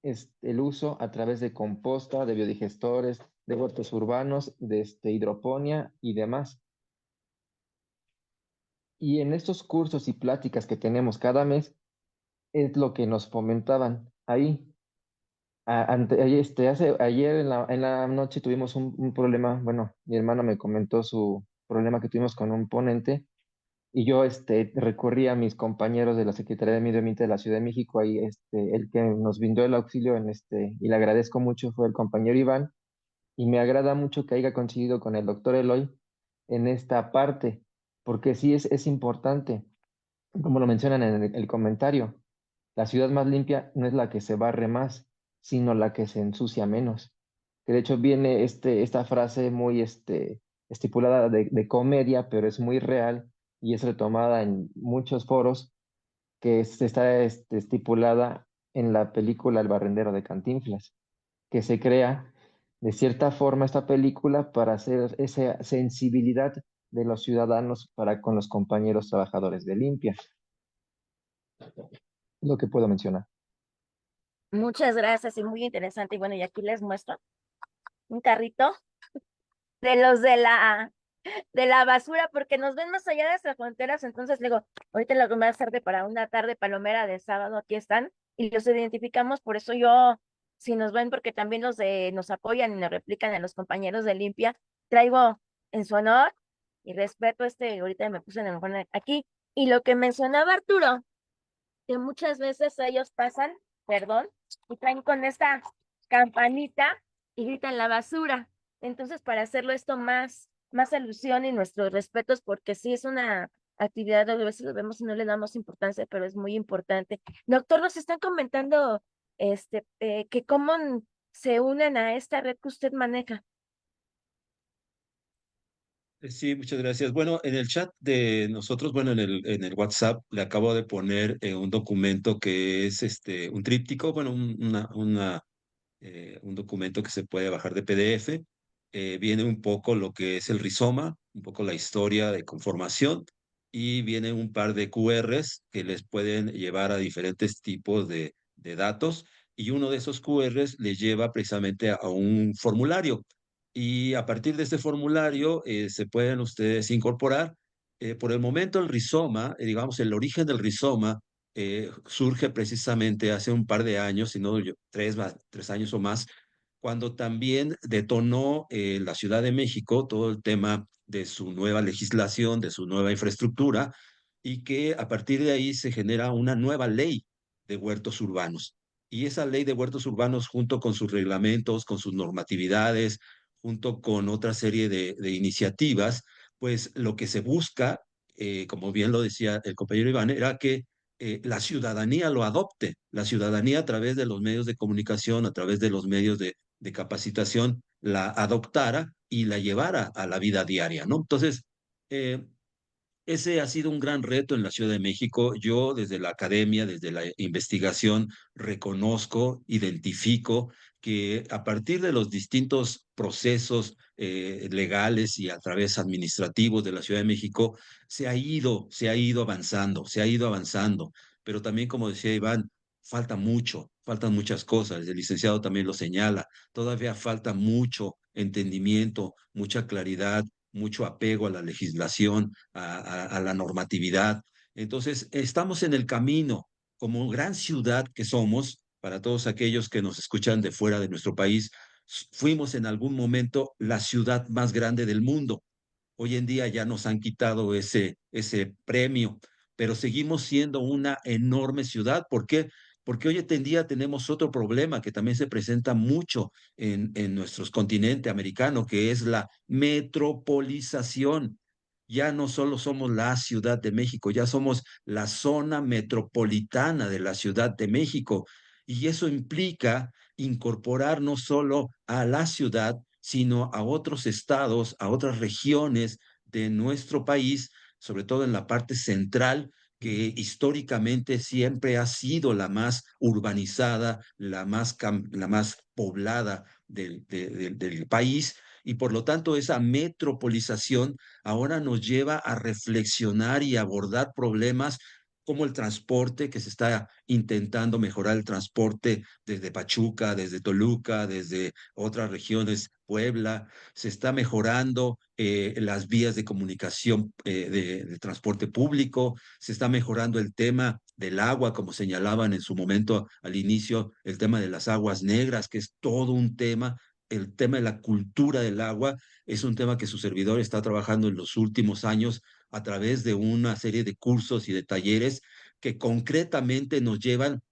el uso a través de composta, de biodigestores, de huertos urbanos, de hidroponía y demás. Y en estos cursos y pláticas que tenemos cada mes, es lo que nos fomentaban ahí. Ayer en la noche tuvimos un problema, bueno, mi hermano me comentó su problema que tuvimos con un ponente y yo recurrí a mis compañeros de la Secretaría de Medio Ambiente de la Ciudad de México, ahí el que nos brindó el auxilio y le agradezco mucho fue el compañero Iván, y me agrada mucho que haya coincidido con el doctor Eloy en esta parte, porque sí es importante, como lo mencionan en el comentario, la ciudad más limpia no es la que se barre más, sino la que se ensucia menos. Que de hecho viene esta frase muy estipulada de comedia, pero es muy real y es retomada en muchos foros, que está estipulada en la película El barrendero de Cantinflas, que se crea de cierta forma esta película para hacer esa sensibilidad de los ciudadanos para con los compañeros trabajadores de limpia, lo que puedo mencionar. Muchas gracias y muy interesante. Y bueno, y aquí les muestro un carrito de los de la basura, porque nos ven más allá de nuestras fronteras. Entonces, luego, ahorita en la más tarde para una tarde palomera de sábado, aquí están y los identificamos. Por eso yo, si nos ven, porque también nos apoyan y nos replican a los compañeros de Limpia, traigo en su honor y respeto ahorita me puse en el mejor aquí. Y lo que mencionaba Arturo, que muchas veces ellos pasan, perdón, y traen con esta campanita y gritan la basura. Entonces, para hacerlo esto más alusión y nuestros respetos, porque sí es una actividad, a veces lo vemos y no le damos importancia, pero es muy importante. Doctor, nos están comentando que cómo se unen a esta red que usted maneja. Sí, muchas gracias. Bueno, en el chat de nosotros, bueno, en el WhatsApp le acabo de poner un documento que es un tríptico, bueno, un documento que se puede bajar de PDF. Viene un poco lo que es el rizoma, un poco la historia de conformación y viene un par de QRs que les pueden llevar a diferentes tipos de datos y uno de esos QRs les lleva precisamente a un formulario y a partir de este formulario se pueden ustedes incorporar. Por el momento el rizoma, digamos el origen del rizoma surge precisamente hace un par de años, si no yo, 3 años o más, cuando también detonó la Ciudad de México todo el tema de su nueva legislación, de su nueva infraestructura, y que a partir de ahí se genera una nueva ley de huertos urbanos. Y esa ley de huertos urbanos, junto con sus reglamentos, con sus normatividades, junto con otra serie de iniciativas, pues lo que se busca, como bien lo decía el compañero Iván, era que la ciudadanía lo adopte, la ciudadanía a través de los medios de comunicación, a través de los medios de capacitación, la adoptara y la llevara a la vida diaria, ¿no? Entonces, eh, ese ha sido un gran reto en la Ciudad de México. Yo desde la academia, desde la investigación, reconozco, identifico que a partir de los distintos procesos legales y a través administrativos de la Ciudad de México, se ha ido avanzando, se ha ido avanzando. Pero también, como decía Iván, falta mucho, faltan muchas cosas. El licenciado también lo señala. Todavía falta mucho entendimiento, mucha claridad, mucho apego a la legislación, a la normatividad. Entonces, estamos en el camino, como gran ciudad que somos, para todos aquellos que nos escuchan de fuera de nuestro país, fuimos en algún momento la ciudad más grande del mundo. Hoy en día ya nos han quitado ese premio, pero seguimos siendo una enorme ciudad. ¿Por qué? Porque hoy en día tenemos otro problema que también se presenta mucho en nuestro continente americano, que es la metropolización. Ya no solo somos la Ciudad de México, ya somos la zona metropolitana de la Ciudad de México. Y eso implica incorporar no solo a la ciudad, sino a otros estados, a otras regiones de nuestro país, sobre todo en la parte central, que históricamente siempre ha sido la más urbanizada, la más poblada del país, y por lo tanto esa metropolización ahora nos lleva a reflexionar y abordar problemas como el transporte, que se está intentando mejorar el transporte desde Pachuca, desde Toluca, desde otras regiones, Puebla, se está mejorando las vías de comunicación de transporte público, se está mejorando el tema del agua, como señalaban en su momento al inicio, el tema de las aguas negras, que es todo un tema. El tema de la cultura del agua es un tema que su servidor está trabajando en los últimos años a través de una serie de cursos y de talleres que concretamente nos llevan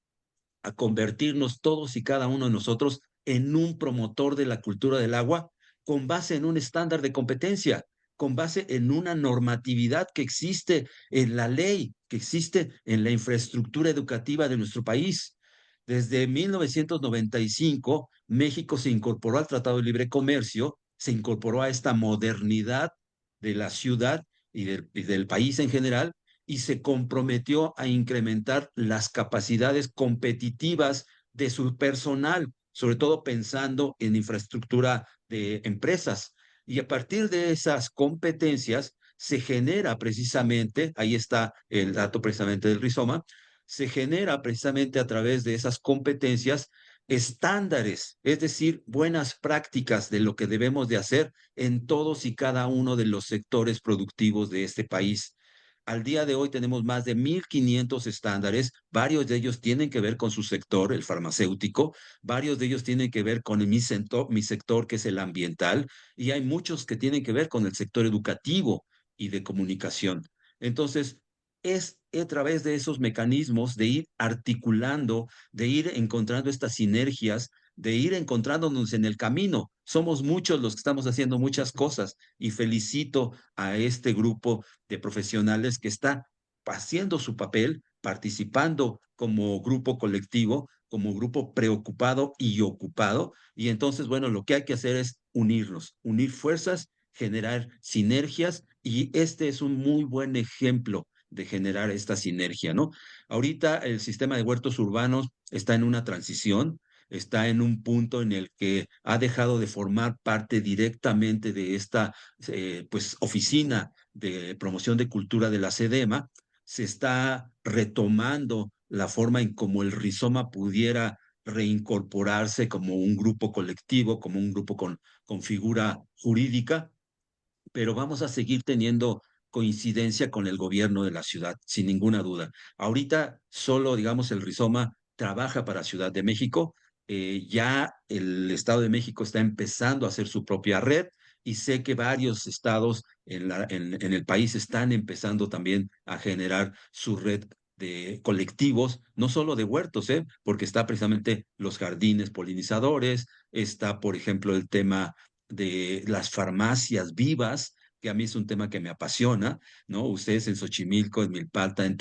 a convertirnos todos y cada uno de nosotros en un promotor de la cultura del agua con base en un estándar de competencia, con base en una normatividad que existe en la ley, que existe en la infraestructura educativa de nuestro país. Desde 1995, México se incorporó al Tratado de Libre Comercio, se incorporó a esta modernidad de la ciudad y del país en general, y se comprometió a incrementar las capacidades competitivas de su personal, sobre todo pensando en infraestructura de empresas. Y a partir de esas competencias se genera precisamente, ahí está el dato precisamente del rizoma, se genera precisamente a través de esas competencias estándares, es decir, buenas prácticas de lo que debemos de hacer en todos y cada uno de los sectores productivos de este país. Al día de hoy tenemos más de 1.500 estándares, varios de ellos tienen que ver con su sector, el farmacéutico, varios de ellos tienen que ver con mi sector, que es el ambiental, y hay muchos que tienen que ver con el sector educativo. y de comunicación. Entonces, es a través de esos mecanismos de ir articulando, de ir encontrando estas sinergias, de ir encontrándonos en el camino. Somos muchos los que estamos haciendo muchas cosas y felicito a este grupo de profesionales que está haciendo su papel, participando como grupo colectivo, como grupo preocupado y ocupado. Y entonces, bueno, lo que hay que hacer es unirnos, unir fuerzas, generar sinergias y este es un muy buen ejemplo de generar esta sinergia, ¿no? Ahorita el sistema de huertos urbanos está en una transición, está en un punto en el que ha dejado de formar parte directamente de esta pues, oficina de promoción de cultura de la SEDEMA, se está retomando la forma en cómo el rizoma pudiera reincorporarse como un grupo colectivo, como un grupo con figura jurídica, pero vamos a seguir teniendo coincidencia con el gobierno de la ciudad, sin ninguna duda. Ahorita solo, digamos, el Rizoma trabaja para Ciudad de México, ya el Estado de México está empezando a hacer su propia red y sé que varios estados en el país están empezando también a generar su red de colectivos, no solo de huertos, porque está precisamente los jardines polinizadores, está, por ejemplo, el tema de las farmacias vivas, que a mí es un tema que me apasiona, ¿no? Ustedes en Xochimilco, en Milpalta, en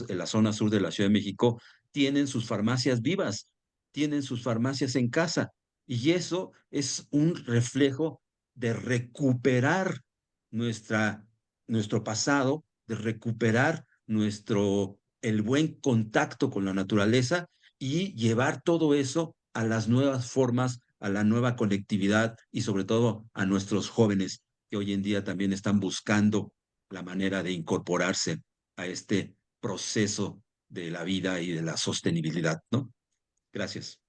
la zona sur de la Ciudad de México, tienen sus farmacias vivas, tienen sus farmacias en casa, y eso es un reflejo de recuperar nuestra, nuestro pasado, de recuperar el buen contacto con la naturaleza y llevar todo eso a las nuevas formas, a la nueva conectividad y sobre todo a nuestros jóvenes que hoy en día también están buscando la manera de incorporarse a este proceso de la vida y de la sostenibilidad, ¿no? Gracias.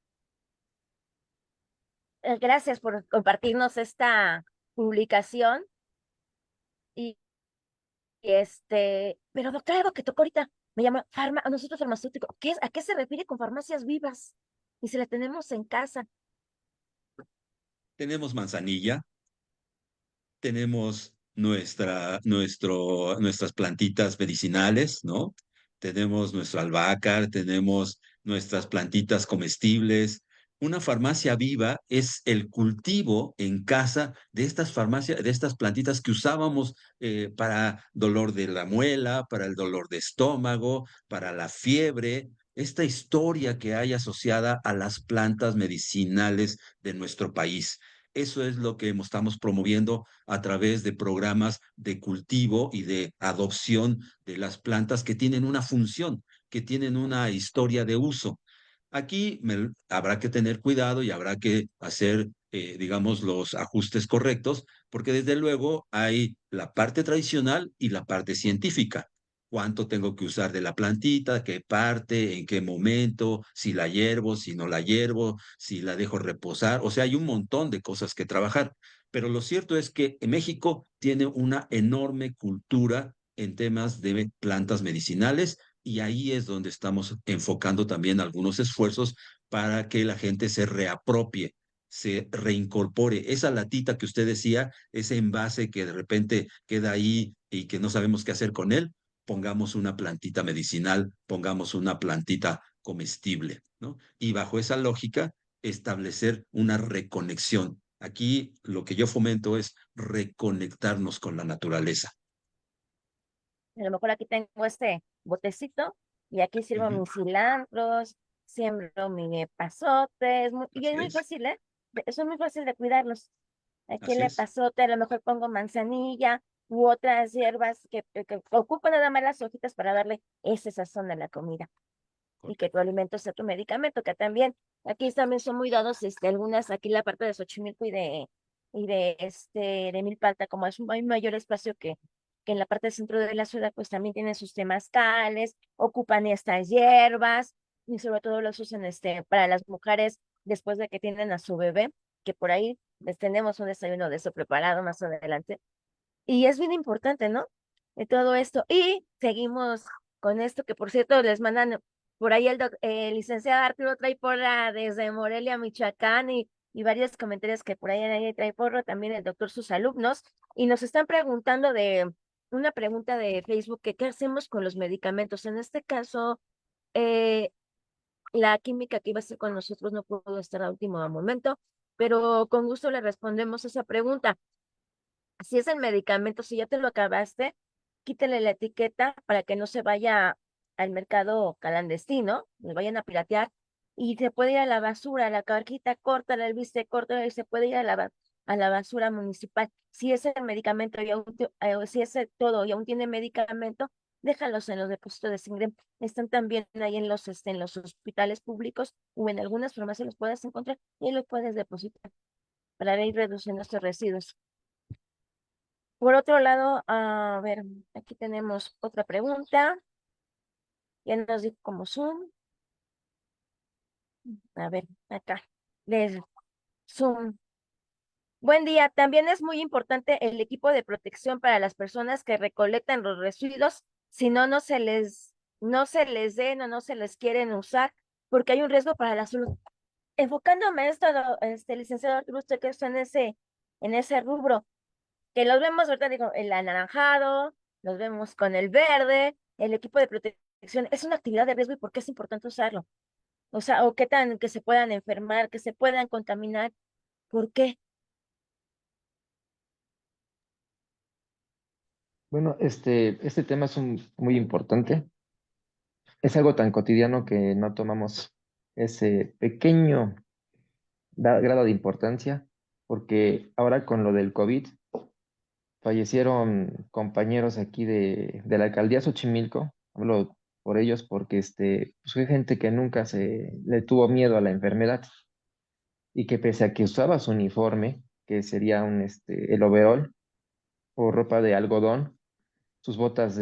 Gracias por compartirnos esta publicación y pero doctora, algo que tocó ahorita, me llama a nosotros farmacéutico, ¿a qué se refiere con farmacias vivas? Y si la tenemos en casa. Tenemos manzanilla, tenemos nuestras plantitas medicinales, ¿no? Tenemos nuestro albahaca, tenemos nuestras plantitas comestibles. Una farmacia viva es el cultivo en casa de estas farmacias, de estas plantitas que usábamos para dolor de la muela, para el dolor de estómago, para la fiebre. Esta historia que hay asociada a las plantas medicinales de nuestro país. Eso es lo que estamos promoviendo a través de programas de cultivo y de adopción de las plantas que tienen una función, que tienen una historia de uso. Aquí habrá que tener cuidado y habrá que hacer, digamos, los ajustes correctos, porque desde luego hay la parte tradicional y la parte científica. ¿Cuánto tengo que usar de la plantita? ¿Qué parte? ¿En qué momento? Si la hiervo, si no la hiervo, si la dejo reposar. O sea, hay un montón de cosas que trabajar. Pero lo cierto es que México tiene una enorme cultura en temas de plantas medicinales y ahí es donde estamos enfocando también algunos esfuerzos para que la gente se reapropie, se reincorpore. Esa latita que usted decía, ese envase que de repente queda ahí y que no sabemos qué hacer con él, pongamos una plantita medicinal, pongamos una plantita comestible, ¿no? Y bajo esa lógica, establecer una reconexión. Aquí lo que yo fomento es reconectarnos con la naturaleza. A lo mejor aquí tengo este botecito y aquí sirvo Ujú. mis cilantros, siembro mi epazote, y es Así muy es, fácil, ¿eh? Eso es muy fácil de cuidarlos. Aquí el así es. epazote, a lo mejor pongo manzanilla u otras hierbas que ocupan nada más las hojitas para darle ese sazón a la comida y que tu alimento sea tu medicamento, que también aquí también son muy dados algunas, aquí la parte de Xochimilco de Milpalta, como hay mayor espacio que en la parte del centro de la ciudad, pues también tienen sus temazcales, ocupan estas hierbas, y sobre todo los usan para las mujeres después de que tienen a su bebé, que por ahí les tenemos un desayuno de eso preparado más adelante. Y es bien importante, ¿no? De todo esto. Y seguimos con esto, que por cierto les mandan por ahí el licenciado Arturo trae porra desde Morelia, Michoacán, y varios comentarios que por ahí nadie trae porra, también el doctor sus alumnos, y nos están preguntando una pregunta de Facebook que qué hacemos con los medicamentos. En este caso, eh, la química que iba a estar con nosotros no pudo estar a último momento, pero con gusto le respondemos esa pregunta. Si es el medicamento, si ya te lo acabaste, quítale la etiqueta para que no se vaya al mercado clandestino, le vayan a piratear y se puede ir a la basura, la cajita córtala, el bistec córtala y se puede ir a a la basura municipal. Si es el medicamento y aún, si es todo y aún tiene medicamento, déjalos en los depósitos de sangre. Están también ahí en los hospitales públicos o en algunas farmacias los puedes encontrar y los puedes depositar para ir reduciendo estos residuos. Por otro lado, a ver, aquí tenemos otra pregunta. Ya nos dijo como Zoom. A ver, acá. De Zoom. Buen día. También es muy importante el equipo de protección para las personas que recolectan los residuos. Si no, no se les den o no se les quieren usar, porque hay un riesgo para la salud. Enfocándome esto, licenciado Arturo, usted que está en ese rubro, que los vemos ahorita, digo, el anaranjado, los vemos con el verde, el equipo de protección, es una actividad de riesgo y por qué es importante usarlo. O sea, o qué tan que se puedan enfermar, que se puedan contaminar, ¿por qué? Bueno, este tema es muy importante. Es algo tan cotidiano que no tomamos ese pequeño grado de importancia, porque ahora con lo del COVID fallecieron compañeros aquí de la alcaldía Xochimilco. Hablo por ellos porque pues fue gente que nunca se le tuvo miedo a la enfermedad y que pese a que usaba su uniforme, que sería el overol o ropa de algodón, sus botas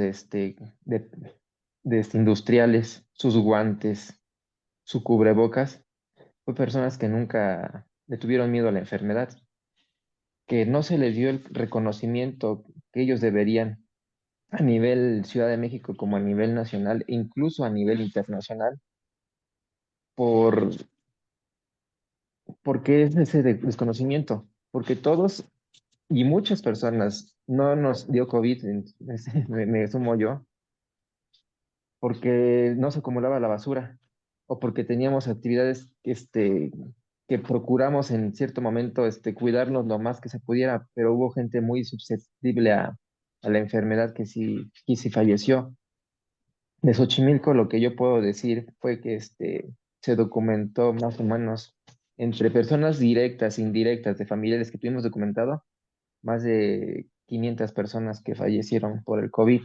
industriales, sus guantes, su cubrebocas, fue personas que nunca le tuvieron miedo a la enfermedad, que no se les dio el reconocimiento que ellos deberían a nivel Ciudad de México como a nivel nacional e incluso a nivel internacional, por, porque es ese desconocimiento, porque todos y muchas personas no nos dio COVID, me sumo yo, porque no se acumulaba la basura o porque teníamos actividades que procuramos en cierto momento cuidarnos lo más que se pudiera, pero hubo gente muy susceptible a la enfermedad que sí falleció. De Xochimilco lo que yo puedo decir fue que se documentó más o menos entre personas directas, indirectas, de familiares que tuvimos documentado, más de 500 personas que fallecieron por el COVID,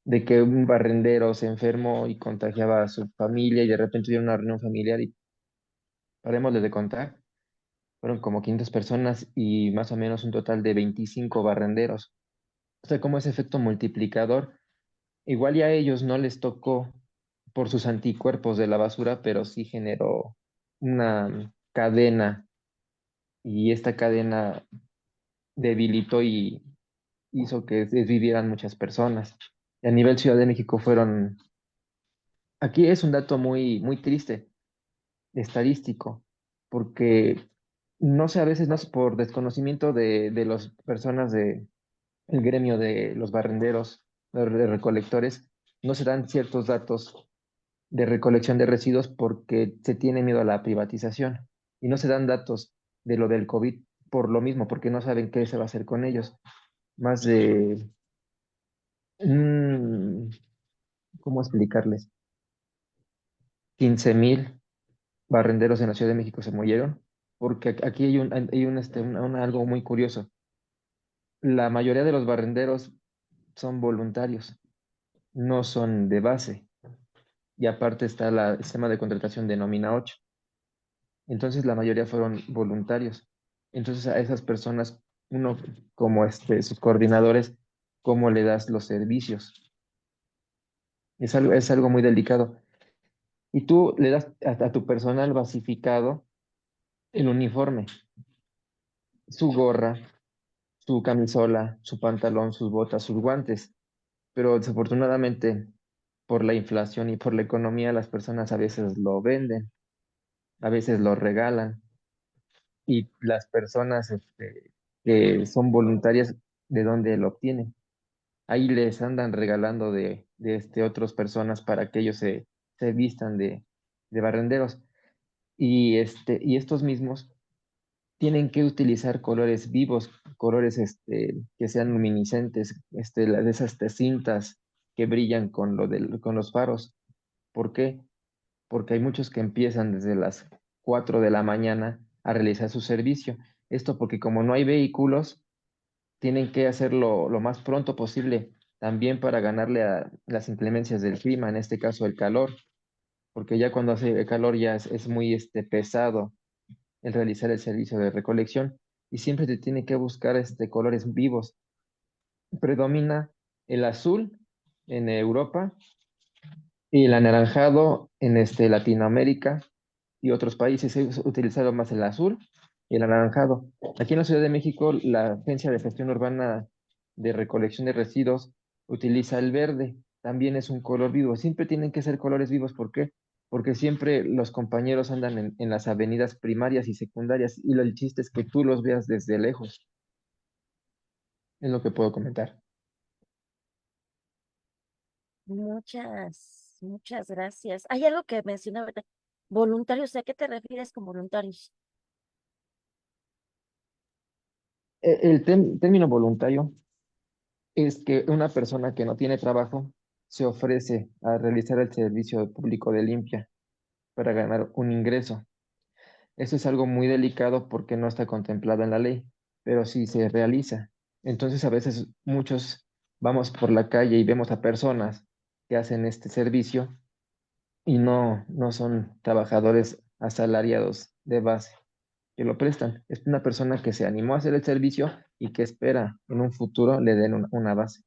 de que un barrendero se enfermó y contagiaba a su familia y de repente tuvieron una reunión familiar y parémosle de contar, fueron como 500 personas y más o menos un total de 25 barrenderos. O sea, como ese efecto multiplicador, igual ya a ellos no les tocó por sus anticuerpos de la basura, pero sí generó una cadena y esta cadena debilitó y hizo que desvivieran muchas personas. Y a nivel Ciudad de México fueron, aquí es un dato muy triste, estadístico, porque no sé, a veces no es por desconocimiento de las personas del gremio de los barrenderos, de recolectores, no se dan ciertos datos de recolección de residuos porque se tiene miedo a la privatización y no se dan datos de lo del COVID por lo mismo, porque no saben qué se va a hacer con ellos. Más de, mm, ¿cómo explicarles? 15,000 barrenderos en la Ciudad de México se murieron, porque aquí algo muy curioso. La mayoría de los barrenderos son voluntarios, no son de base, y aparte está el sistema de contratación de nómina 8. Entonces la mayoría fueron voluntarios. Entonces a esas personas, uno como sus coordinadores, ¿cómo le das los servicios? Es algo muy delicado. Y tú le das a tu personal basificado el uniforme, su gorra, su camisola, su pantalón, sus botas, sus guantes. Pero desafortunadamente, por la inflación y por la economía, las personas a veces lo venden, a veces lo regalan. Y las personas que son voluntarias, ¿de dónde lo obtienen? ahí les andan regalando de otras personas para que ellos se vistan de barrenderos. Y estos mismos tienen que utilizar colores vivos, colores que sean luminiscentes, de esas cintas que brillan con los faros. ¿Por qué? Porque hay muchos que empiezan desde las 4 de la mañana a realizar su servicio. Esto porque como no hay vehículos, tienen que hacerlo lo más pronto posible, también para ganarle a las inclemencias del clima, en este caso el calor, porque ya cuando hace calor ya es muy pesado el realizar el servicio de recolección y siempre te tiene que buscar colores vivos. Predomina el azul en Europa y el anaranjado en Latinoamérica y otros países. He utilizado más el azul y el anaranjado. Aquí en la Ciudad de México, la Agencia de Gestión Urbana de Recolección de Residuos utiliza el verde. También es un color vivo. Siempre tienen que ser colores vivos. ¿Por qué? Porque siempre los compañeros andan en las avenidas primarias y secundarias y el chiste es que tú los veas desde lejos. Es lo que puedo comentar. Muchas gracias. Hay algo que mencionaba, ahorita, voluntarios, ¿a qué te refieres con voluntarios? El término voluntario es que una persona que no tiene trabajo se ofrece a realizar el servicio público de limpia para ganar un ingreso. Eso es algo muy delicado porque no está contemplado en la ley, pero sí se realiza. Entonces, a veces muchos vamos por la calle y vemos a personas que hacen este servicio y no son trabajadores asalariados de base que lo prestan. Es una persona que se animó a hacer el servicio y que espera en un futuro le den una base.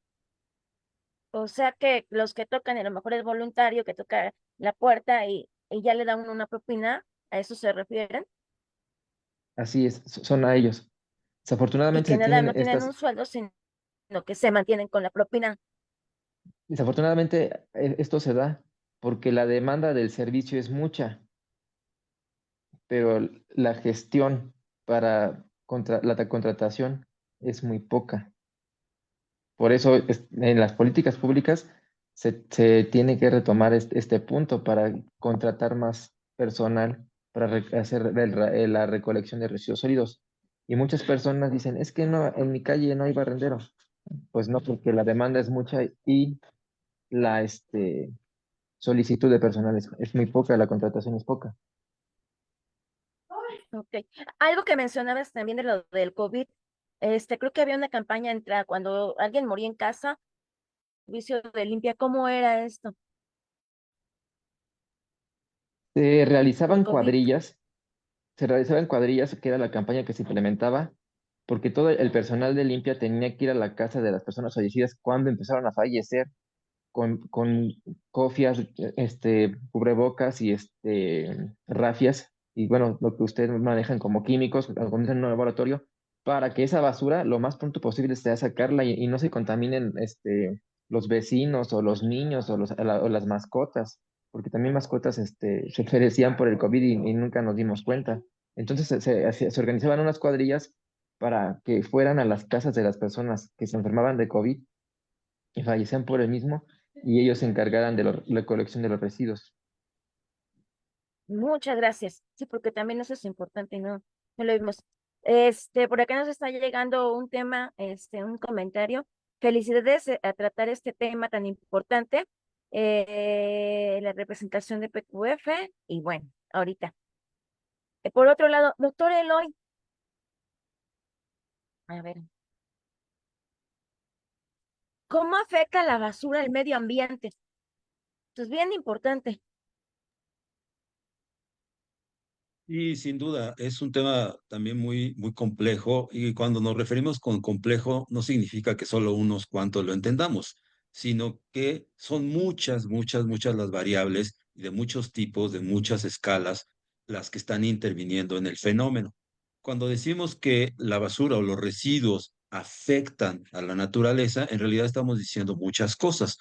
O sea que los que tocan, a lo mejor es voluntario que toca la puerta y ya le dan una propina, ¿a eso se refieren? Así es, son a ellos. Y Desafortunadamente que se nada, tienen no tienen un sueldo, sino que se mantienen con la propina. desafortunadamente esto se da porque la demanda del servicio es mucha, pero la gestión para la contratación es muy poca. Por eso en las políticas públicas se tiene que retomar este punto para contratar más personal para hacer la recolección de residuos sólidos. Y muchas personas dicen, es que no, en mi calle no hay barrendero. Pues no, porque la demanda es mucha y la solicitud de personal es muy poca, la contratación es poca. Ok. Algo que mencionabas también de lo del COVID, creo que había una campaña entre cuando alguien moría en casa, servicio de limpia, ¿cómo era esto? Se El realizaban COVID. cuadrillas, se realizaban cuadrillas, que era la campaña que se implementaba, porque todo el personal de limpia tenía que ir a la casa de las personas fallecidas cuando empezaron a fallecer con cofias, cubrebocas y rafias, y bueno, lo que ustedes manejan como químicos, algunos en un laboratorio, para que esa basura lo más pronto posible sea sacarla y no se contaminen los vecinos o los niños o las mascotas, porque también mascotas se perecían por el COVID y nunca nos dimos cuenta. Entonces se organizaban unas cuadrillas para que fueran a las casas de las personas que se enfermaban de COVID y fallecían por el mismo y ellos se encargaran de la recolección de los residuos. Muchas gracias. Sí, porque también eso es importante, no lo vimos. Por acá nos está llegando un tema, un comentario. Felicidades a tratar este tema tan importante, la representación de PQF, y bueno, ahorita. Por otro lado, doctor Eloy, a ver, ¿cómo afecta la basura al medio ambiente? Esto es bien importante. Y sin duda, es un tema también muy, muy complejo y cuando nos referimos con complejo no significa que solo unos cuantos lo entendamos, sino que son muchas, muchas, muchas las variables y de muchos tipos, de muchas escalas, las que están interviniendo en el fenómeno. Cuando decimos que la basura o los residuos afectan a la naturaleza, en realidad estamos diciendo muchas cosas.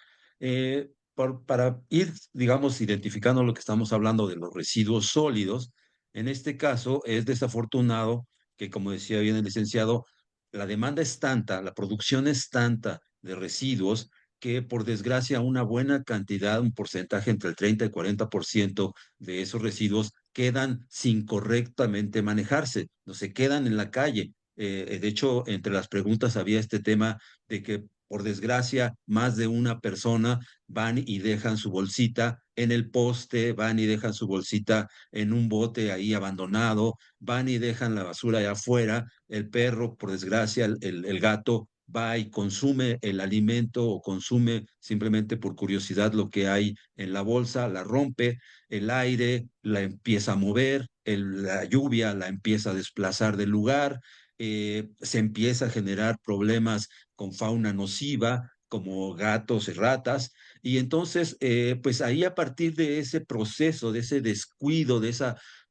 Para ir, digamos, identificando lo que estamos hablando de los residuos sólidos, en este caso es desafortunado que, como decía bien el licenciado, la demanda es tanta, la producción es tanta de residuos que por desgracia una buena cantidad, un porcentaje entre el 30 y 40% de esos residuos quedan sin correctamente manejarse, no se quedan en la calle. De hecho, entre las preguntas había este tema de que por desgracia más de una persona van y dejan su bolsita en el poste, van y dejan su bolsita en un bote ahí abandonado, van y dejan la basura allá afuera, el perro, por desgracia, el gato va y consume el alimento o consume simplemente por curiosidad lo que hay en la bolsa, la rompe, el aire la empieza a mover, la lluvia la empieza a desplazar del lugar, se empieza a generar problemas con fauna nociva como gatos y ratas, y entonces, pues ahí a partir de ese proceso, de ese descuido,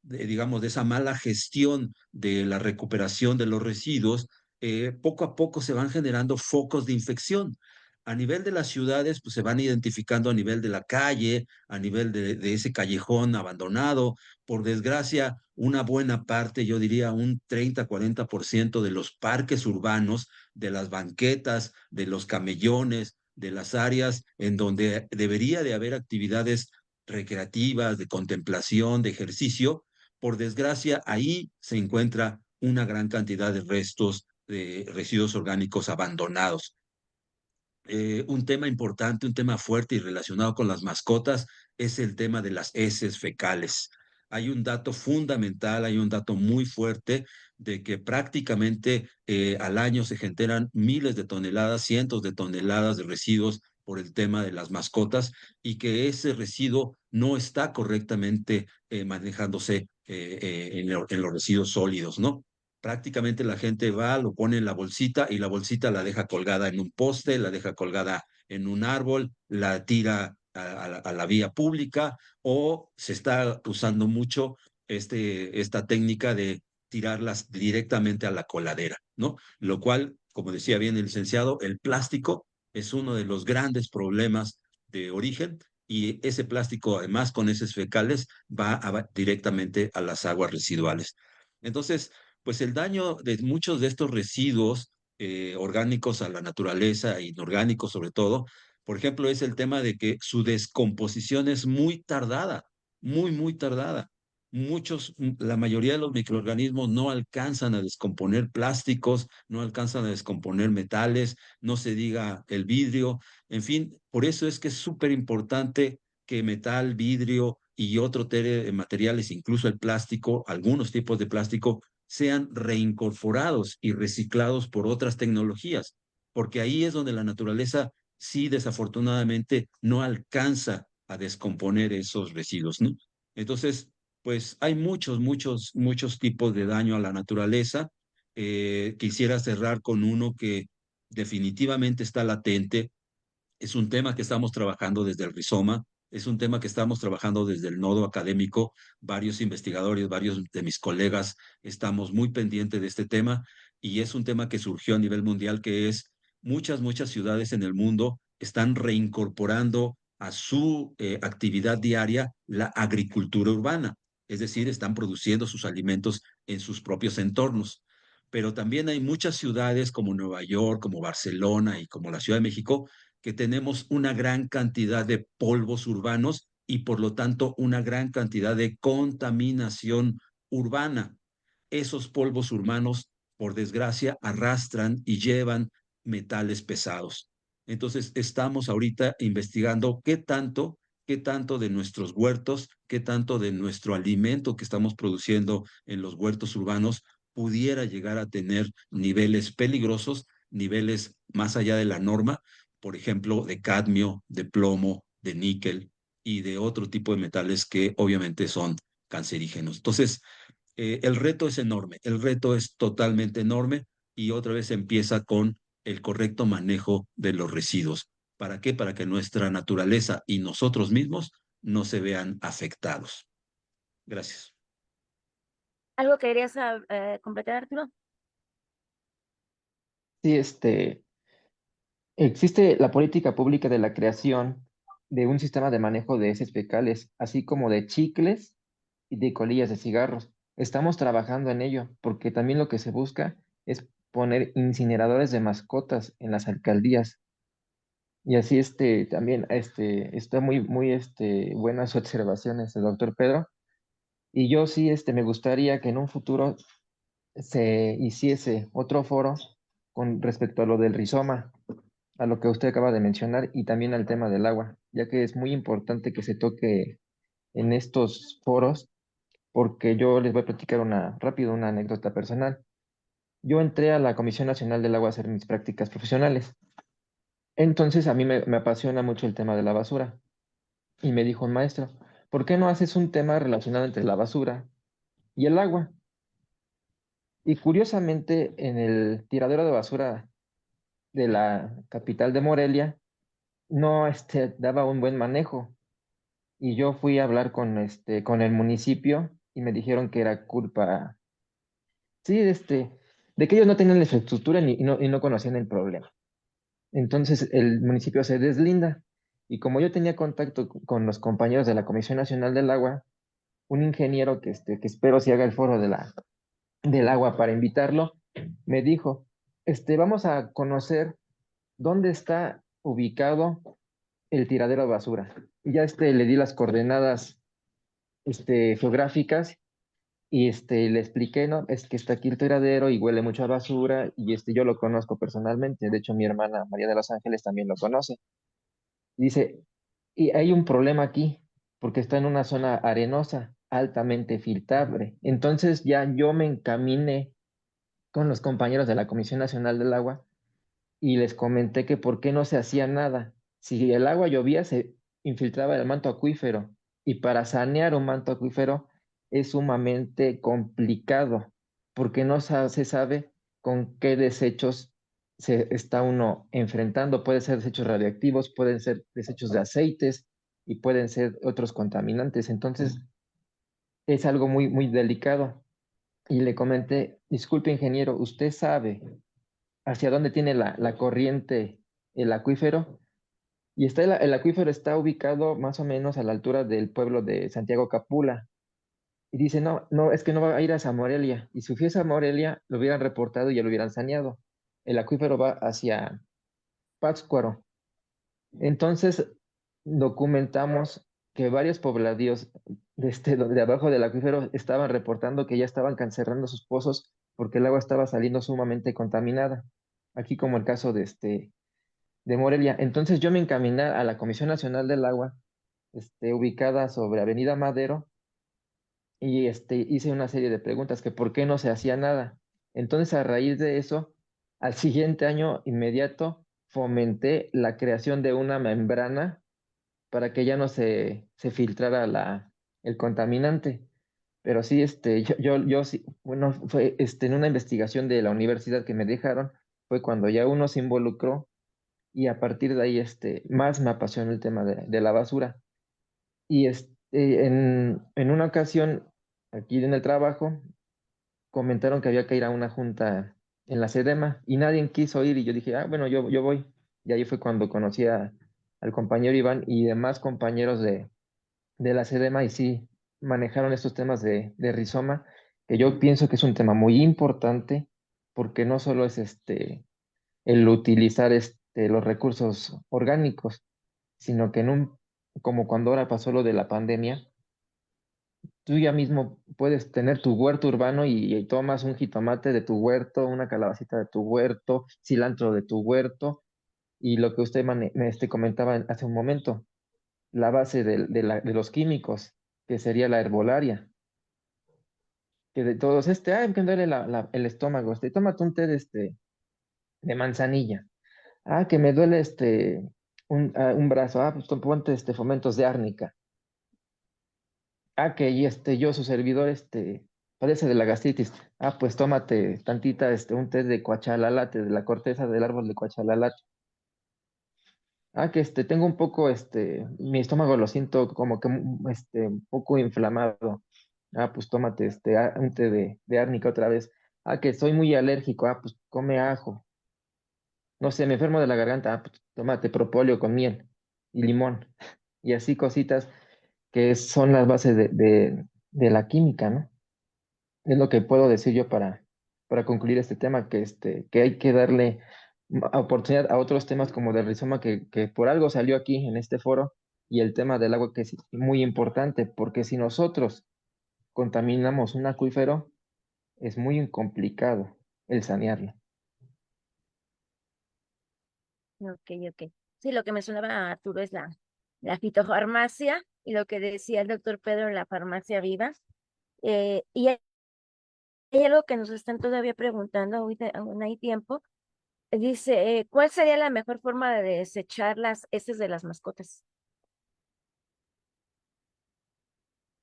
digamos, de esa mala gestión de la recuperación de los residuos, poco a poco se van generando focos de infección. A nivel de las ciudades, pues se van identificando a nivel de la calle, a nivel de ese callejón abandonado. Por desgracia, una buena parte, yo diría un 30-40% de los parques urbanos, de las banquetas, de los camellones, de las áreas en donde debería de haber actividades recreativas, de contemplación, de ejercicio, por desgracia, ahí se encuentra una gran cantidad de restos de residuos orgánicos abandonados. Un tema importante, un tema fuerte y relacionado con las mascotas es el tema de las heces fecales. Hay un dato fundamental, hay un dato muy fuerte de que prácticamente al año se generan miles de toneladas, cientos de toneladas de residuos por el tema de las mascotas y que ese residuo no está correctamente manejándose en los residuos sólidos, ¿no? Prácticamente la gente va, lo pone en la bolsita y la bolsita la deja colgada en un poste, la deja colgada en un árbol, la tira a la vía pública o se está usando mucho esta técnica de tirarlas directamente a la coladera, ¿no? Lo cual, como decía bien el licenciado, el plástico es uno de los grandes problemas de origen y ese plástico, además con heces fecales, directamente a las aguas residuales. Entonces, pues el daño de muchos de estos residuos orgánicos a la naturaleza, e inorgánicos sobre todo, por ejemplo, es el tema de que su descomposición es muy tardada, muy tardada. La mayoría de los microorganismos no alcanzan a descomponer plásticos, no alcanzan a descomponer metales, no se diga el vidrio. En fin, por eso es que es súper importante que metal, vidrio y materiales, incluso el plástico, algunos tipos de plástico, sean reincorporados y reciclados por otras tecnologías, porque ahí es donde la naturaleza sí desafortunadamente no alcanza a descomponer esos residuos, ¿no? Entonces, pues hay muchos tipos de daño a la naturaleza. Quisiera cerrar con uno que definitivamente está latente, es un tema que estamos trabajando desde el Rizoma, es un tema que estamos trabajando desde el nodo académico. Varios investigadores, varios de mis colegas estamos muy pendientes de este tema y es un tema que surgió a nivel mundial que es muchas ciudades en el mundo están reincorporando a su actividad diaria la agricultura urbana, es decir, están produciendo sus alimentos en sus propios entornos. Pero también hay muchas ciudades como Nueva York, como Barcelona y como la Ciudad de México que tenemos una gran cantidad de polvos urbanos y por lo tanto una gran cantidad de contaminación urbana. Esos polvos urbanos, por desgracia, arrastran y llevan metales pesados. Entonces, estamos ahorita investigando qué tanto de nuestros huertos, qué tanto de nuestro alimento que estamos produciendo en los huertos urbanos pudiera llegar a tener niveles peligrosos, niveles más allá de la norma, por ejemplo, de cadmio, de plomo, de níquel y de otro tipo de metales que obviamente son cancerígenos. Entonces, el reto es enorme, el reto es totalmente enorme y otra vez empieza con el correcto manejo de los residuos. ¿Para qué? Para que nuestra naturaleza y nosotros mismos no se vean afectados. Gracias. ¿Algo que querías completar, Arturo? Sí, existe la política pública de la creación de un sistema de manejo de heces fecales, así como de chicles y de colillas de cigarros. Estamos trabajando en ello, porque también lo que se busca es poner incineradores de mascotas en las alcaldías. Y así también está muy buenas sus observaciones el doctor Pedro. Y yo sí me gustaría que en un futuro se hiciese otro foro con respecto a lo del rizoma, a lo que usted acaba de mencionar y también al tema del agua, ya que es muy importante que se toque en estos foros, porque yo les voy a platicar rápido una anécdota personal. Yo entré a la Comisión Nacional del Agua a hacer mis prácticas profesionales. Entonces a mí me apasiona mucho el tema de la basura. Y me dijo un maestro, ¿por qué no haces un tema relacionado entre la basura y el agua? Y curiosamente, en el tiradero de basura de la capital de Morelia, no daba un buen manejo. Y yo fui a hablar con el municipio y me dijeron que era culpa, sí, de que ellos no tenían la infraestructura y no conocían el problema. Entonces el municipio se deslinda. Y como yo tenía contacto con los compañeros de la Comisión Nacional del Agua, un ingeniero que espero si haga el foro del agua para invitarlo, me dijo, vamos a conocer dónde está ubicado el tiradero de basura. Y ya le di las coordenadas geográficas y le expliqué, ¿no? Es que está aquí el tiradero y huele mucho a basura y yo lo conozco personalmente. De hecho, mi hermana María de los Ángeles también lo conoce. Y dice, y hay un problema aquí, porque está en una zona arenosa, altamente filtrable. Entonces ya yo me encaminé con los compañeros de la Comisión Nacional del Agua y les comenté que por qué no se hacía nada. Si el agua llovía, se infiltraba el manto acuífero y para sanear un manto acuífero es sumamente complicado porque no se sabe con qué desechos se está uno enfrentando. Pueden ser desechos radioactivos, pueden ser desechos de aceites y pueden ser otros contaminantes. Entonces es algo muy delicado. Y le comenté, disculpe ingeniero, ¿usted sabe hacia dónde tiene la corriente el acuífero? Y el acuífero está ubicado más o menos a la altura del pueblo de Santiago Capula. Y dice, no, no, es que no va a ir a Morelia. Y si fuese a Morelia, lo hubieran reportado y ya lo hubieran saneado. El acuífero va hacia Pátzcuaro. Entonces, documentamos que varios pobladíos de abajo del acuífero estaban reportando que ya estaban cerrando sus pozos porque el agua estaba saliendo sumamente contaminada. Aquí como el caso de Morelia. Entonces yo me encaminé a la Comisión Nacional del Agua, ubicada sobre Avenida Madero, y hice una serie de preguntas que por qué no se hacía nada. Entonces, a raíz de eso, al siguiente año inmediato, fomenté la creación de una membrana para que ya no se filtrara el contaminante. Pero sí, yo sí, bueno, fue en una investigación de la universidad que me dejaron, fue cuando ya uno se involucró y a partir de ahí más me apasionó el tema de la basura. Y en una ocasión, aquí en el trabajo, comentaron que había que ir a una junta en la Sedema y nadie quiso ir y yo dije, ah, bueno, yo voy. Y ahí fue cuando conocí al compañero Iván y demás compañeros de la Sedema y sí, manejaron estos temas de rizoma, que yo pienso que es un tema muy importante porque no solo es el utilizar los recursos orgánicos, sino que como cuando ahora pasó lo de la pandemia, tú ya mismo puedes tener tu huerto urbano y tomas un jitomate de tu huerto, una calabacita de tu huerto, cilantro de tu huerto, y lo que usted comentaba hace un momento, la base de los químicos, que sería la herbolaria, que de todos, ay, que me duele el estómago, tómate un té de manzanilla. Ah, que me duele un brazo. Ah, pues ponte fomentos de árnica. Ah, que y yo, su servidor, padece de la gastritis. Ah, pues tómate tantita, un té de cuachalalate, de la corteza del árbol de cuachalalate. Ah, que tengo un poco, mi estómago lo siento como que, un poco inflamado. Ah, pues tómate, un té de árnica otra vez. Ah, que soy muy alérgico. Ah, pues come ajo. No sé, me enfermo de la garganta. Ah, pues tómate propóleo con miel y limón. Y así cositas que son las bases de la química, ¿no? Es lo que puedo decir yo para concluir este tema, que hay que darle oportunidad a otros temas como del rizoma que por algo salió aquí en este foro y el tema del agua que es muy importante, porque si nosotros contaminamos un acuífero, es muy complicado el sanearlo. Ok, ok. Sí, lo que mencionaba Arturo es la fitofarmacia y lo que decía el doctor Pedro, la farmacia viva. Y hay algo que nos están todavía preguntando, ahorita aún hay tiempo. Dice, ¿cuál sería la mejor forma de desechar las heces de las mascotas?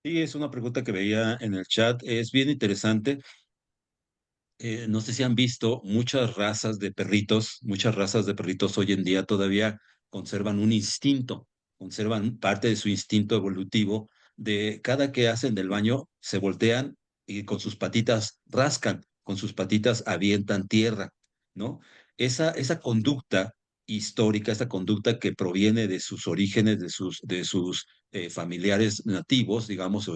Sí, es una pregunta que veía en el chat. Es bien interesante. No sé si han visto muchas razas de perritos hoy en día todavía conservan un instinto, conservan parte de su instinto evolutivo de cada que hacen del baño, se voltean y con sus patitas rascan, con sus patitas avientan tierra, ¿no? Esa conducta histórica, esa conducta que proviene de sus orígenes, de sus familiares nativos, digamos, o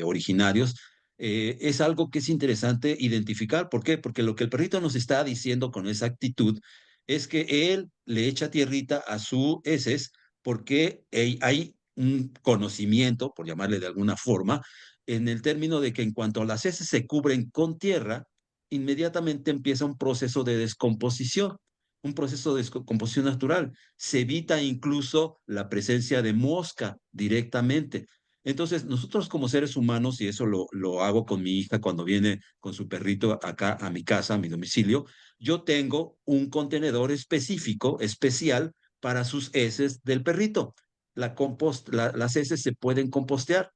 originarios, es algo que es interesante identificar. ¿Por qué? Porque lo que el perrito nos está diciendo con esa actitud es que él le echa tierrita a sus heces porque hay un conocimiento, por llamarle de alguna forma, en el término de que en cuanto las heces se cubren con tierra, inmediatamente empieza un proceso de descomposición natural. Se evita incluso la presencia de mosca directamente. Entonces, nosotros como seres humanos, y eso lo hago con mi hija cuando viene con su perrito acá a mi casa, a mi domicilio, yo tengo un contenedor específico, especial, para sus heces del perrito. Las heces se pueden compostear.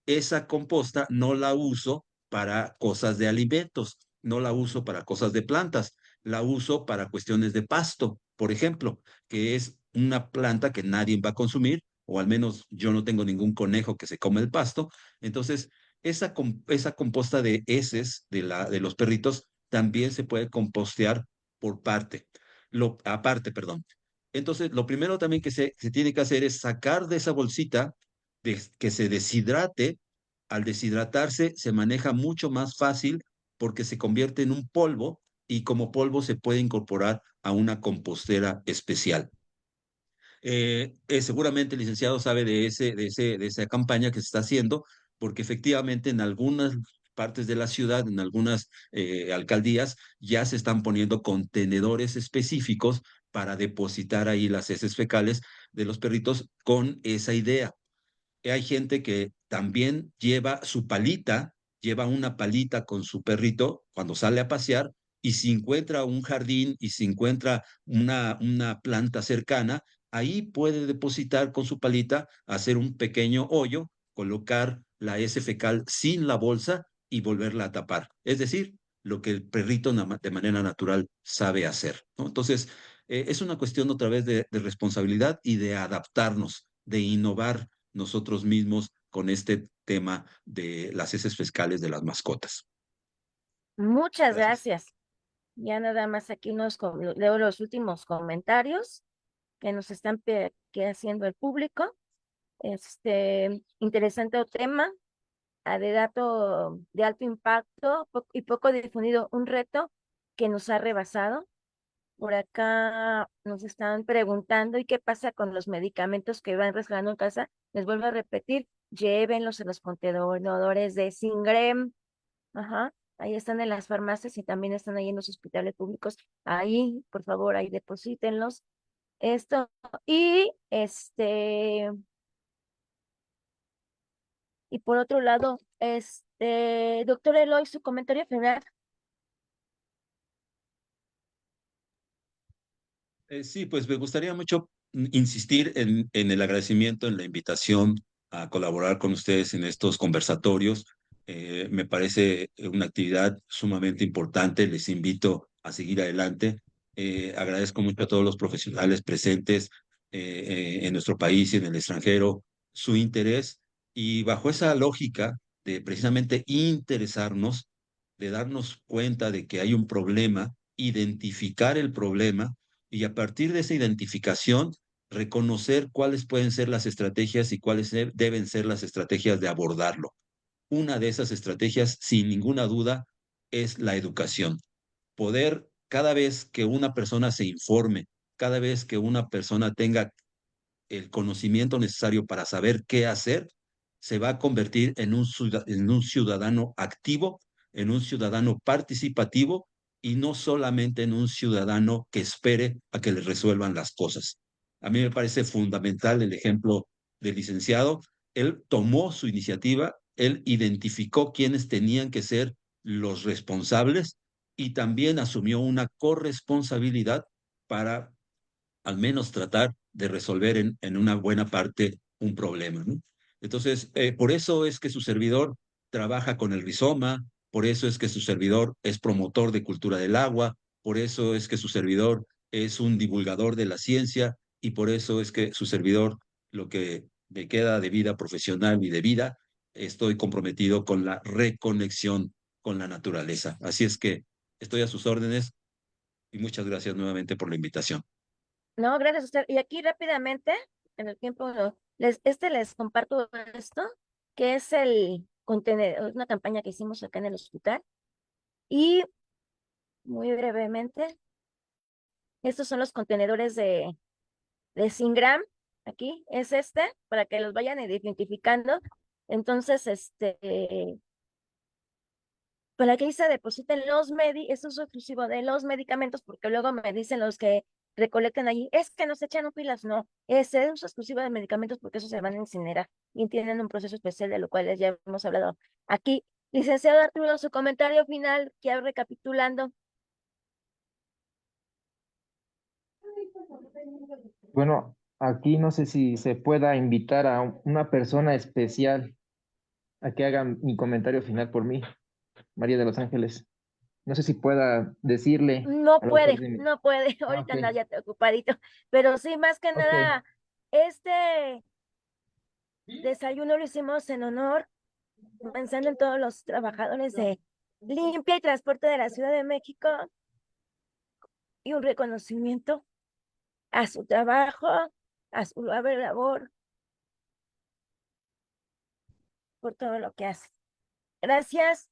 Esa composta no la uso para cosas de alimentos, no la uso para cosas de plantas, la uso para cuestiones de pasto, por ejemplo, que es una planta que nadie va a consumir, o al menos yo no tengo ningún conejo que se come el pasto. Entonces, esa composta de heces de los perritos también se puede compostear aparte, perdón. Entonces, lo primero también que se tiene que hacer es sacar de esa bolsita, que se deshidrate. Al deshidratarse se maneja mucho más fácil porque se convierte en un polvo y como polvo se puede incorporar a una compostera especial. Seguramente el licenciado sabe de esa campaña que se está haciendo, porque efectivamente en algunas partes de la ciudad, en algunas alcaldías, ya se están poniendo contenedores específicos para depositar ahí las heces fecales de los perritos con esa idea. Hay gente que también lleva una palita con su perrito cuando sale a pasear, y si encuentra un jardín y si encuentra una planta cercana, ahí puede depositar con su palita, hacer un pequeño hoyo, colocar la heces fecal sin la bolsa y volverla a tapar. Es decir, lo que el perrito de manera natural sabe hacer, ¿no? Entonces, es una cuestión otra vez de responsabilidad y de adaptarnos, de innovar nosotros mismos con este tema de las heces fecales de las mascotas. Muchas Gracias. gracias. Ya nada más aquí leo los últimos comentarios que nos están que haciendo el público. Interesante tema, de dato de alto impacto y poco difundido, un reto que nos ha rebasado. Por acá nos están preguntando, ¿y qué pasa con los medicamentos que van rezagando en casa? Les vuelvo a repetir, llévenlos en los contenedores de Singrem. Ajá, ahí están en las farmacias y también están ahí en los hospitales públicos. Ahí, por favor, ahí deposítenlos. Esto, y y por otro lado, doctor Eloy, su comentario final. Sí, pues me gustaría mucho insistir en el agradecimiento, en la invitación a colaborar con ustedes en estos conversatorios. Me parece una actividad sumamente importante. Les invito a seguir adelante. Agradezco mucho a todos los profesionales presentes en nuestro país y en el extranjero su interés, y bajo esa lógica de precisamente interesarnos, de darnos cuenta de que hay un problema, identificar el problema y a partir de esa identificación, reconocer cuáles pueden ser las estrategias y cuáles deben ser las estrategias de abordarlo. Una de esas estrategias, sin ninguna duda, es la educación. Poder cada vez que una persona se informe, cada vez que una persona tenga el conocimiento necesario para saber qué hacer, se va a convertir en un ciudadano activo, en un ciudadano participativo y no solamente en un ciudadano que espere a que le resuelvan las cosas. A mí me parece fundamental el ejemplo del licenciado. Él tomó su iniciativa, él identificó quiénes tenían que ser los responsables y también asumió una corresponsabilidad para al menos tratar de resolver en una buena parte un problema, ¿no? Entonces, por eso es que su servidor trabaja con el rizoma, por eso es que su servidor es promotor de cultura del agua, por eso es que su servidor es un divulgador de la ciencia y por eso es que su servidor, lo que me queda de vida profesional y de vida, estoy comprometido con la reconexión con la naturaleza. Así es que estoy a sus órdenes y muchas gracias nuevamente por la invitación. No, gracias a usted. Y aquí rápidamente, en el tiempo, les comparto esto, que es el contenedor, una campaña que hicimos acá en el hospital. Y muy brevemente, estos son los contenedores de 100 gram. Aquí es para que los vayan identificando. Entonces, para que ahí se depositen esto es exclusivo de los medicamentos, porque luego me dicen los que recolectan allí, es que nos echan pilas, no, es uso exclusivo de medicamentos porque esos se van a incinerar y tienen un proceso especial de lo cual ya hemos hablado aquí. Licenciado Arturo, su comentario final, que recapitulando. Bueno, aquí no sé si se pueda invitar a una persona especial a que haga mi comentario final por mí, María de los Ángeles. No sé si pueda decirle No al autor puede, de mi... no puede, Ah, ahorita ok, anda ya ocupadito, pero sí, más que ok. nada, este desayuno lo hicimos en honor, pensando en todos los trabajadores de limpia y transporte de la Ciudad de México y un reconocimiento a su trabajo, a su labor, por todo lo que hace. Gracias,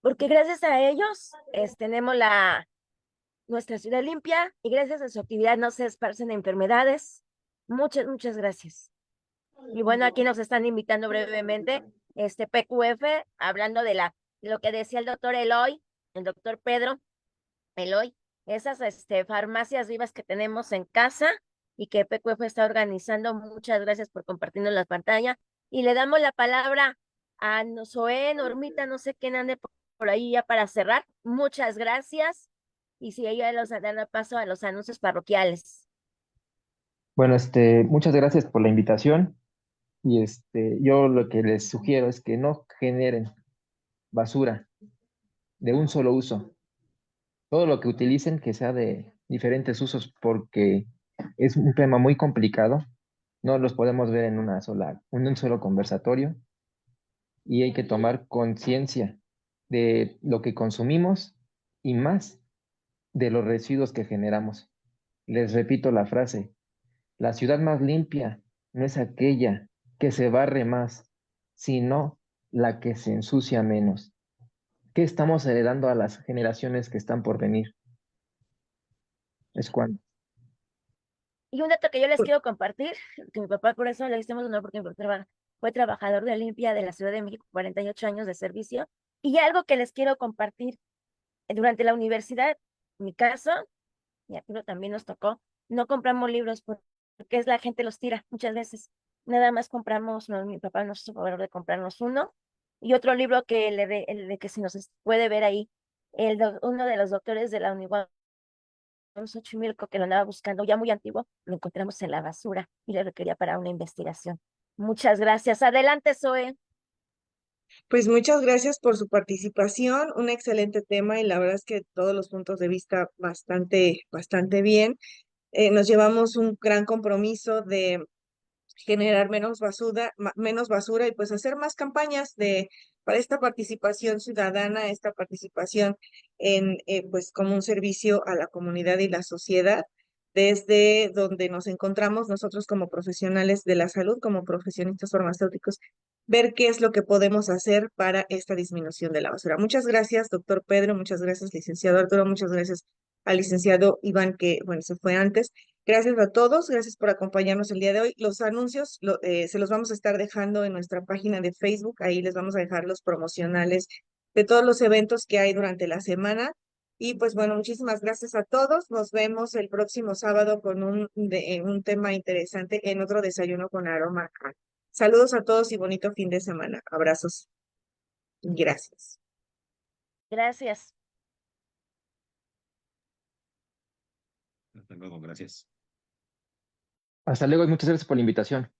porque gracias a ellos tenemos nuestra ciudad limpia y gracias a su actividad no se esparcen enfermedades. Muchas, muchas gracias. Y bueno, aquí nos están invitando brevemente, PQF, hablando de lo que decía el doctor Pedro Eloy, esas farmacias vivas que tenemos en casa y que PQF está organizando. Muchas gracias por compartirnos la pantalla. Y le damos la palabra a Zoé, Normita, no sé quién ande por ahí ya para cerrar. Muchas gracias. Y si ella los da paso a los anuncios parroquiales. Bueno, muchas gracias por la invitación y yo lo que les sugiero es que no generen basura de un solo uso. Todo lo que utilicen que sea de diferentes usos porque es un tema muy complicado. No los podemos ver en en un solo conversatorio y hay que tomar conciencia de lo que consumimos y más de los residuos que generamos. Les repito la frase, la ciudad más limpia no es aquella que se barre más, sino la que se ensucia menos. ¿Qué estamos heredando a las generaciones que están por venir? Es cuando. Y un dato que yo les quiero compartir, que mi papá, por eso le hicimos honor, porque mi papá fue trabajador de limpia de la Ciudad de México, 48 años de servicio. Y algo que les quiero compartir, durante la universidad, en mi caso, y Arturo también nos tocó, no compramos libros porque la gente los tira muchas veces. Nada más compramos, mi papá nos hizo favor de comprarnos uno y otro libro que el de que se nos puede ver ahí, uno de los doctores de la Universidad Xochimilco, que lo andaba buscando, ya muy antiguo, lo encontramos en la basura y le requería para una investigación. Muchas gracias. Adelante, Zoe. Pues muchas gracias por su participación, un excelente tema y la verdad es que todos los puntos de vista bastante bien. Nos llevamos un gran compromiso de generar menos basura y pues hacer más campañas para esta participación ciudadana, esta participación en pues como un servicio a la comunidad y la sociedad, desde donde nos encontramos nosotros como profesionales de la salud, como profesionistas farmacéuticos, ver qué es lo que podemos hacer para esta disminución de la basura. Muchas gracias, doctor Pedro, muchas gracias, licenciado Arturo, muchas gracias al licenciado Iván, que, bueno, se fue antes. Gracias a todos, gracias por acompañarnos el día de hoy. Los anuncios se los vamos a estar dejando en nuestra página de Facebook, ahí les vamos a dejar los promocionales de todos los eventos que hay durante la semana. Y pues bueno, muchísimas gracias a todos. Nos vemos el próximo sábado con un tema interesante en otro desayuno con aroma. Saludos a todos y bonito fin de semana. Abrazos. Gracias. Gracias. Hasta luego, gracias. Hasta luego y muchas gracias por la invitación.